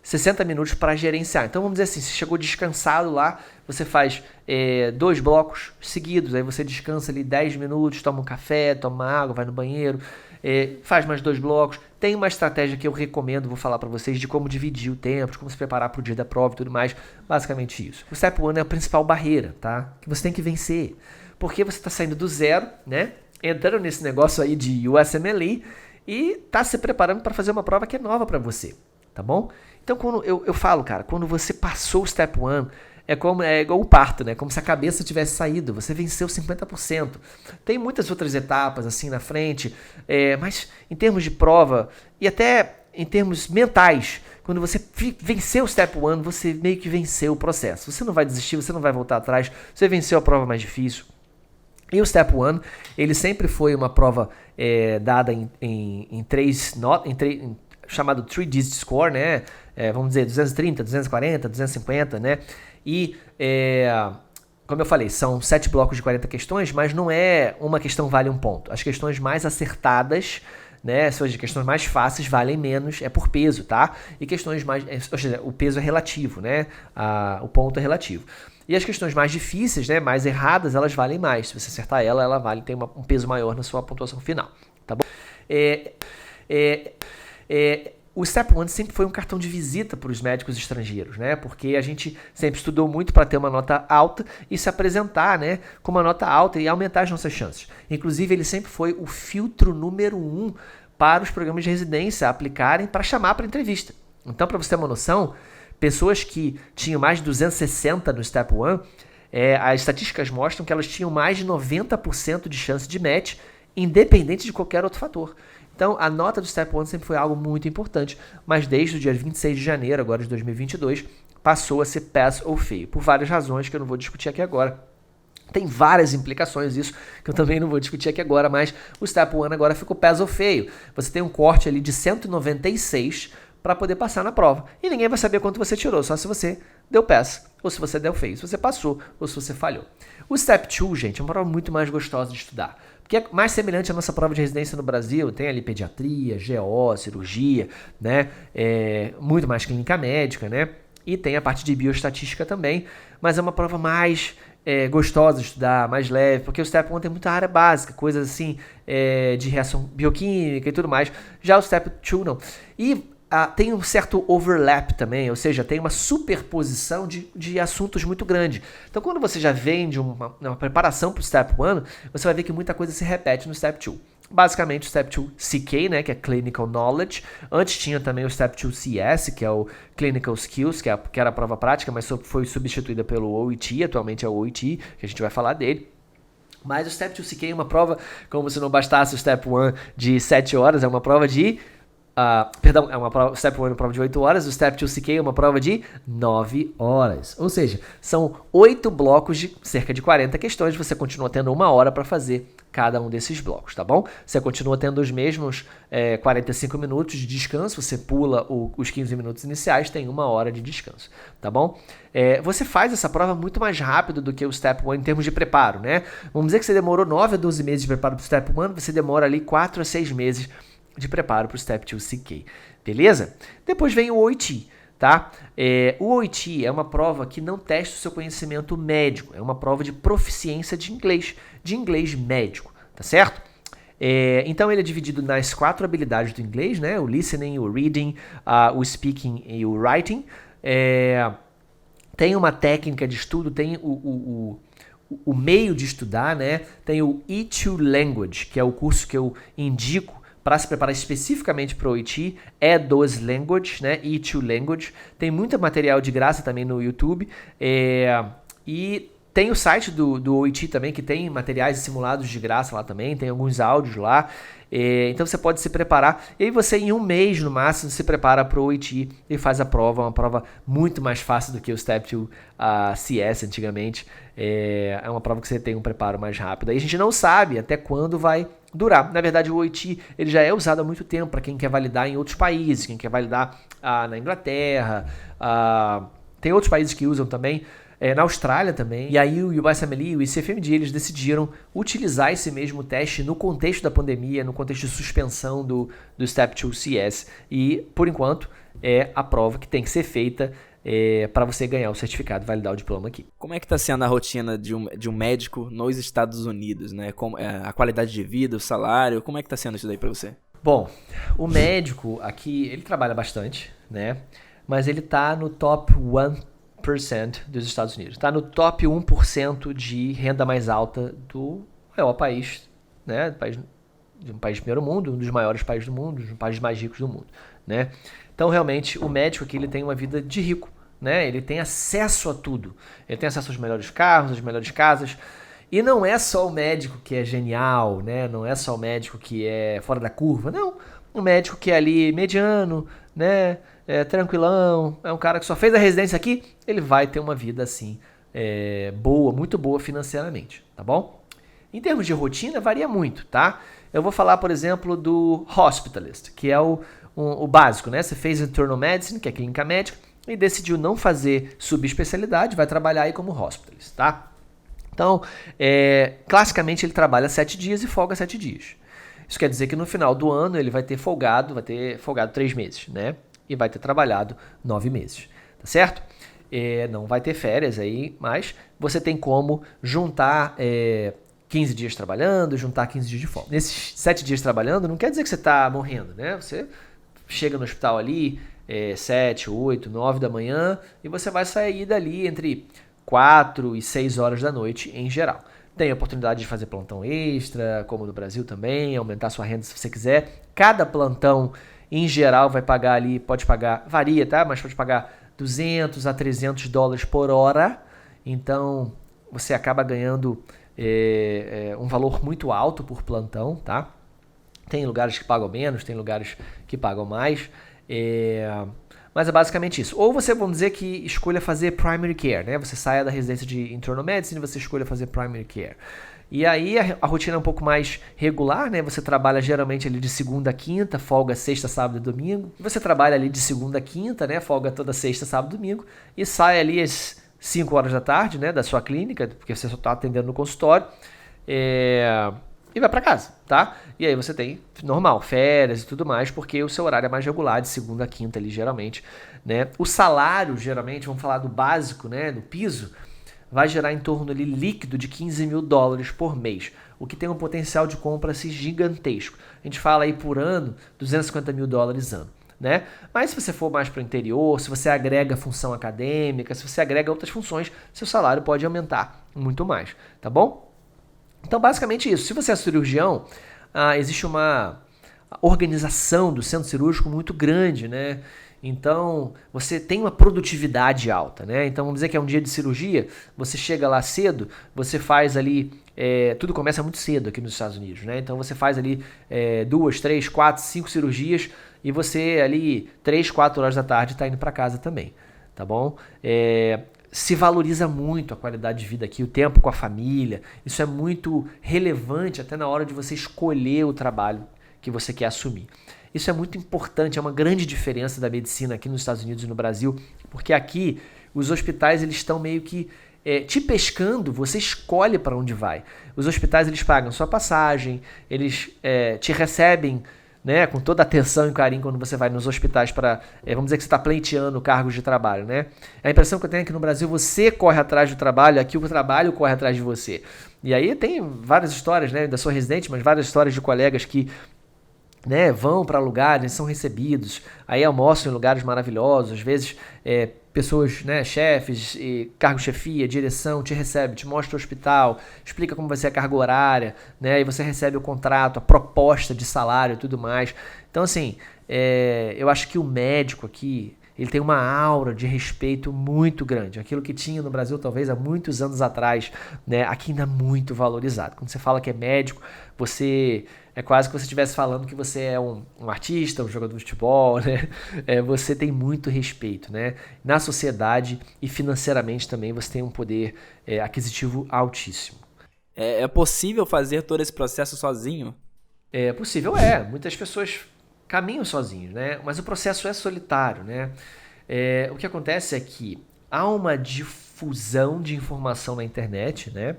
60 minutos para gerenciar. Então, vamos dizer assim, você chegou descansado lá, você faz 2 blocos seguidos, aí você descansa ali 10 minutos, toma um café, toma água, vai no banheiro, faz mais 2 blocos. Tem uma estratégia que eu recomendo, vou falar para vocês, de como dividir o tempo, de como se preparar para o dia da prova e tudo mais. Basicamente isso. O Step 1 é a principal barreira, tá? Que você tem que vencer. Porque você está saindo do zero, né? Entrando nesse negócio aí de USMLE e está se preparando para fazer uma prova que é nova para você, tá bom? Então, quando eu falo, cara, quando você passou o Step 1, é igual o parto, né? Como se a cabeça tivesse saído. Você venceu 50%. Tem muitas outras etapas assim na frente, mas em termos de prova e até em termos mentais, quando você venceu o Step 1, você meio que venceu o processo. Você não vai desistir, você não vai voltar atrás, você venceu a prova mais difícil. E o Step 1, ele sempre foi uma prova dada em chamado 3-digit score, né? Vamos dizer 230, 240, 250, né? E, como eu falei, são 7 blocos de 40 questões, mas não é uma questão vale um ponto. As questões mais acertadas, né, as questões mais fáceis valem menos, é por peso, tá? E questões mais... ou seja, o peso é relativo, né? O ponto é relativo. E as questões mais difíceis, né, mais erradas, elas valem mais. Se você acertar ela vale ter um peso maior na sua pontuação final, tá bom? O Step 1 sempre foi um cartão de visita para os médicos estrangeiros, né? Porque a gente sempre estudou muito para ter uma nota alta e se apresentar, né, com uma nota alta e aumentar as nossas chances. Inclusive, ele sempre foi o filtro número 1 para os programas de residência aplicarem para chamar para entrevista. Então, para você ter uma noção, pessoas que tinham mais de 260 no Step 1, as estatísticas mostram que elas tinham mais de 90% de chance de match, independente de qualquer outro fator. Então, a nota do Step 1 sempre foi algo muito importante, mas desde o dia 26 de janeiro, agora de 2022, passou a ser pass ou fail, por várias razões que eu não vou discutir aqui agora. Tem várias implicações isso, que eu também não vou discutir aqui agora, mas o Step 1 agora ficou pass ou fail. Você tem um corte ali de 196 para poder passar na prova. E ninguém vai saber quanto você tirou, só se você deu pass, ou se você deu fail, se você passou, ou se você falhou. O Step 2, gente, é uma prova muito mais gostosa de estudar, porque é mais semelhante à nossa prova de residência no Brasil. Tem ali pediatria, GO, cirurgia, né? Muito mais clínica médica, né? E tem a parte de bioestatística também, mas é uma prova mais gostosa de estudar, mais leve, porque o Step 1 tem muita área básica, coisas assim de reação bioquímica e tudo mais. Já o Step 2 não. E tem um certo overlap também, ou seja, tem uma superposição de assuntos muito grande. Então, quando você já vem de uma preparação para o Step 1, você vai ver que muita coisa se repete no Step 2. Basicamente, o Step 2 CK, né, que é Clinical Knowledge. Antes tinha também o Step 2 CS, que é o Clinical Skills, que era a prova prática, mas foi substituída pelo OET, atualmente é o OET, que a gente vai falar dele. Mas o Step 2 CK é uma prova, como se não bastasse o Step 1 de 7 horas, é uma prova de... o Step 1 é uma prova de 8 horas, o Step 2 CK é uma prova de 9 horas. Ou seja, são 8 blocos de cerca de 40 questões, você continua tendo 1 hora para fazer cada um desses blocos, tá bom? Você continua tendo os mesmos 45 minutos de descanso, você pula os 15 minutos iniciais, tem 1 hora de descanso, tá bom? Você faz essa prova muito mais rápido do que o Step 1 em termos de preparo, né? Vamos dizer que você demorou 9 a 12 meses de preparo para o Step 1, você demora ali 4 a 6 meses de preparo para o Step 2 CK, beleza? Depois vem o OET, tá? O OET é uma prova que não testa o seu conhecimento médico, é uma prova de proficiência de inglês médico, tá certo? Então ele é dividido nas 4 habilidades do inglês, né? O listening, o reading, o speaking e o writing. Tem uma técnica de estudo, tem o meio de estudar, né? Tem o E2 Language, que é o curso que eu indico para se preparar especificamente para o OIT, E2 Language, né? E2 Language. Tem muito material de graça também no YouTube. E tem o site do OIT também, que tem materiais simulados de graça lá também, tem alguns áudios lá. Então você pode se preparar. E aí você, em um mês no máximo, se prepara para o OIT e faz a prova. Uma prova muito mais fácil do que o Step 2 CS antigamente. É uma prova que você tem um preparo mais rápido. Aí a gente não sabe até quando vai durar. Na verdade, o OIT ele já é usado há muito tempo para quem quer validar em outros países, quem quer validar na Inglaterra. Tem outros países que usam também. Na Austrália também. E aí o USMLE e o ICFMD eles decidiram utilizar esse mesmo teste no contexto da pandemia, no contexto de suspensão do Step 2 CS. E, por enquanto, é a prova que tem que ser feita para você ganhar o certificado e validar o diploma aqui. Como é que está sendo a rotina de um médico nos Estados Unidos, né? A qualidade de vida, o salário, como é que está sendo isso daí para você? Bom, o médico aqui, ele trabalha bastante, né? Mas ele está no top 1% dos Estados Unidos. Está no top 1% de renda mais alta do maior país, né? Um país de primeiro mundo, um dos maiores países do mundo, um dos países mais ricos do mundo, né? Então, realmente, o médico aqui ele tem uma vida de rico, né? Ele tem acesso a tudo. Ele tem acesso aos melhores carros, às melhores casas. E não é só o médico que é genial, né? Não é só o médico que é fora da curva, não. Um médico que é ali mediano, né? Tranquilão, é um cara que só fez a residência aqui, ele vai ter uma vida assim, boa, muito boa financeiramente, tá bom? Em termos de rotina, varia muito, tá? Eu vou falar, por exemplo, do hospitalist, que é o básico, né? Você fez internal medicine, que é clínica médica, e decidiu não fazer subespecialidade, vai trabalhar aí como hospitalist, tá? Então, classicamente ele trabalha 7 dias e folga 7 dias. Isso quer dizer que no final do ano ele vai ter folgado 3 meses, né? E vai ter trabalhado 9 meses, tá certo? Não vai ter férias aí, mas você tem como juntar 15 dias trabalhando, juntar 15 dias de folga. Nesses 7 dias trabalhando, não quer dizer que você está morrendo, né? Você chega no hospital ali 7, 8, 9 da manhã e você vai sair dali entre 4 e 6 horas da noite em geral. Tem a oportunidade de fazer plantão extra, como no Brasil também, aumentar sua renda se você quiser. Cada plantão em geral vai pagar ali, pode pagar, varia, tá? Mas pode pagar 200 a 300 dólares por hora. Então, você acaba ganhando um valor muito alto por plantão, tá? Tem lugares que pagam menos, tem lugares que pagam mais. Mas é basicamente isso. Ou você, vamos dizer que escolha fazer primary care, né? Você saia da residência de internal medicine e você escolha fazer primary care. E aí a rotina é um pouco mais regular, né? Você trabalha geralmente ali de segunda a quinta, folga sexta, sábado e domingo. Você trabalha ali de segunda a quinta, né? Folga toda sexta, sábado e domingo. E sai ali às 5 horas da tarde, né? Da sua clínica, porque você só está atendendo no consultório. E vai para casa, tá? E aí você tem, normal, férias e tudo mais, porque o seu horário é mais regular, de segunda a quinta ali, geralmente, né? O salário, geralmente, vamos falar do básico, né? Do piso, vai gerar em torno ali líquido de 15 mil dólares por mês, o que tem um potencial de compra assim, gigantesco. A gente fala aí por ano, 250 mil dólares ano, né? Mas se você for mais para o interior, se você agrega função acadêmica, se você agrega outras funções, seu salário pode aumentar muito mais, tá bom? Então, basicamente isso. Se você é cirurgião, existe uma organização do centro cirúrgico muito grande, né? Então, você tem uma produtividade alta, né? Então, vamos dizer que é um dia de cirurgia, você chega lá cedo, você faz ali, tudo começa muito cedo aqui nos Estados Unidos, né? Então, você faz ali 2, 3, 4, 5 cirurgias e você ali 3, 4 horas da tarde está indo para casa também, tá bom? Se valoriza muito a qualidade de vida aqui, o tempo com a família. Isso é muito relevante até na hora de você escolher o trabalho que você quer assumir. Isso é muito importante, é uma grande diferença da medicina aqui nos Estados Unidos e no Brasil, porque aqui os hospitais eles estão meio que te pescando, você escolhe para onde vai. Os hospitais eles pagam sua passagem, eles te recebem né, com toda a atenção e carinho quando você vai nos hospitais para, vamos dizer que você está pleiteando cargos de trabalho, né? A impressão que eu tenho é que no Brasil você corre atrás do trabalho, aqui o trabalho corre atrás de você. E aí tem várias histórias, né, ainda sou residente, mas várias histórias de colegas que, né, vão para lugares, são recebidos, aí almoçam em lugares maravilhosos, às vezes pessoas, né, chefes, cargo chefia, direção, te recebe, te mostra o hospital, explica como vai ser a carga horária, né, e você recebe o contrato, a proposta de salário e tudo mais. Então, assim, eu acho que o médico aqui, ele tem uma aura de respeito muito grande. Aquilo que tinha no Brasil, talvez, há muitos anos atrás, né, aqui ainda é muito valorizado. Quando você fala que é médico, é quase que você estivesse falando que você é um artista, um jogador de futebol, né? Você tem muito respeito, né? Na sociedade e financeiramente também você tem um poder aquisitivo altíssimo. É possível fazer todo esse processo sozinho? É possível, muitas pessoas caminham sozinhos, né? Mas o processo é solitário, né? O que acontece é que há uma difusão de informação na internet, né?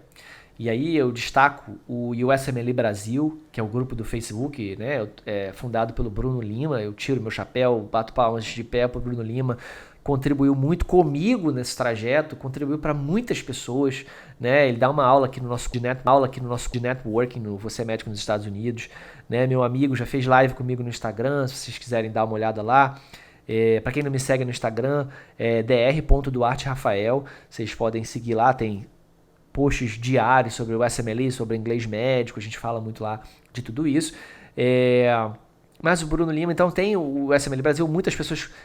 E aí eu destaco o USMLE Brasil, que é o grupo do Facebook, né? Fundado pelo Bruno Lima. Eu tiro meu chapéu, bato palmas de pé para o Bruno Lima. Contribuiu muito comigo nesse trajeto, contribuiu para muitas pessoas, né? Ele dá uma aula aqui no nosso networking, no Você é Médico nos Estados Unidos, né? Meu amigo já fez live comigo no Instagram, se vocês quiserem dar uma olhada lá. Para quem não me segue no Instagram, dr.duarterafael, vocês podem seguir lá, tem posts diários sobre o USMLE, sobre inglês médico, a gente fala muito lá de tudo isso. Mas o Bruno Lima, então, tem o USMLE Brasil,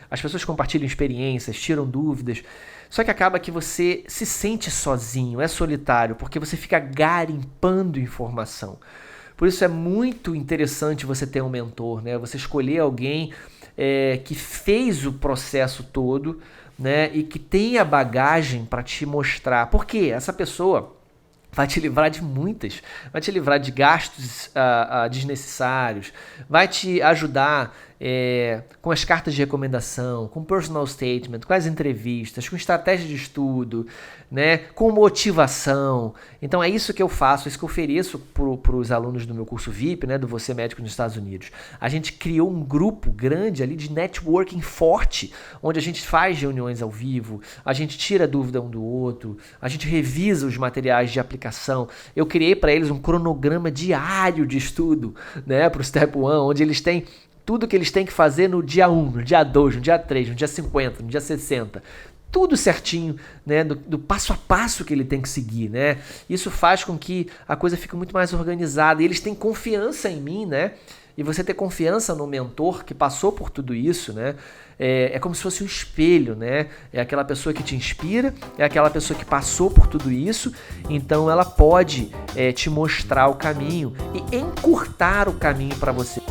as pessoas compartilham experiências, tiram dúvidas, só que acaba que você se sente sozinho, é solitário, porque você fica garimpando informação. Por isso é muito interessante você ter um mentor, né? Você escolher alguém que fez o processo todo, né? E que tem a bagagem para te mostrar. Porque essa pessoa vai te livrar de vai te livrar de gastos desnecessários, vai te ajudar com as cartas de recomendação, com personal statement, com as entrevistas, com estratégia de estudo, né, com motivação. Então é isso que eu faço, é isso que eu ofereço para os alunos do meu curso VIP, né, do Você Médico nos Estados Unidos. A gente criou um grupo grande ali de networking forte, onde a gente faz reuniões ao vivo, a gente tira dúvida um do outro, a gente revisa os materiais de aplicação. Eu criei para eles um cronograma diário de estudo, né, para o Step 1, onde eles têm tudo que eles têm que fazer no dia 1, no dia 2, no dia 3, no dia 50, no dia 60. Tudo certinho, né, do passo a passo que ele tem que seguir, né? Isso faz com que a coisa fique muito mais organizada. E eles têm confiança em mim, né? E você ter confiança no mentor que passou por tudo isso, né? É como se fosse um espelho, né? É aquela pessoa que te inspira, é aquela pessoa que passou por tudo isso, então ela pode te mostrar o caminho e encurtar o caminho para você.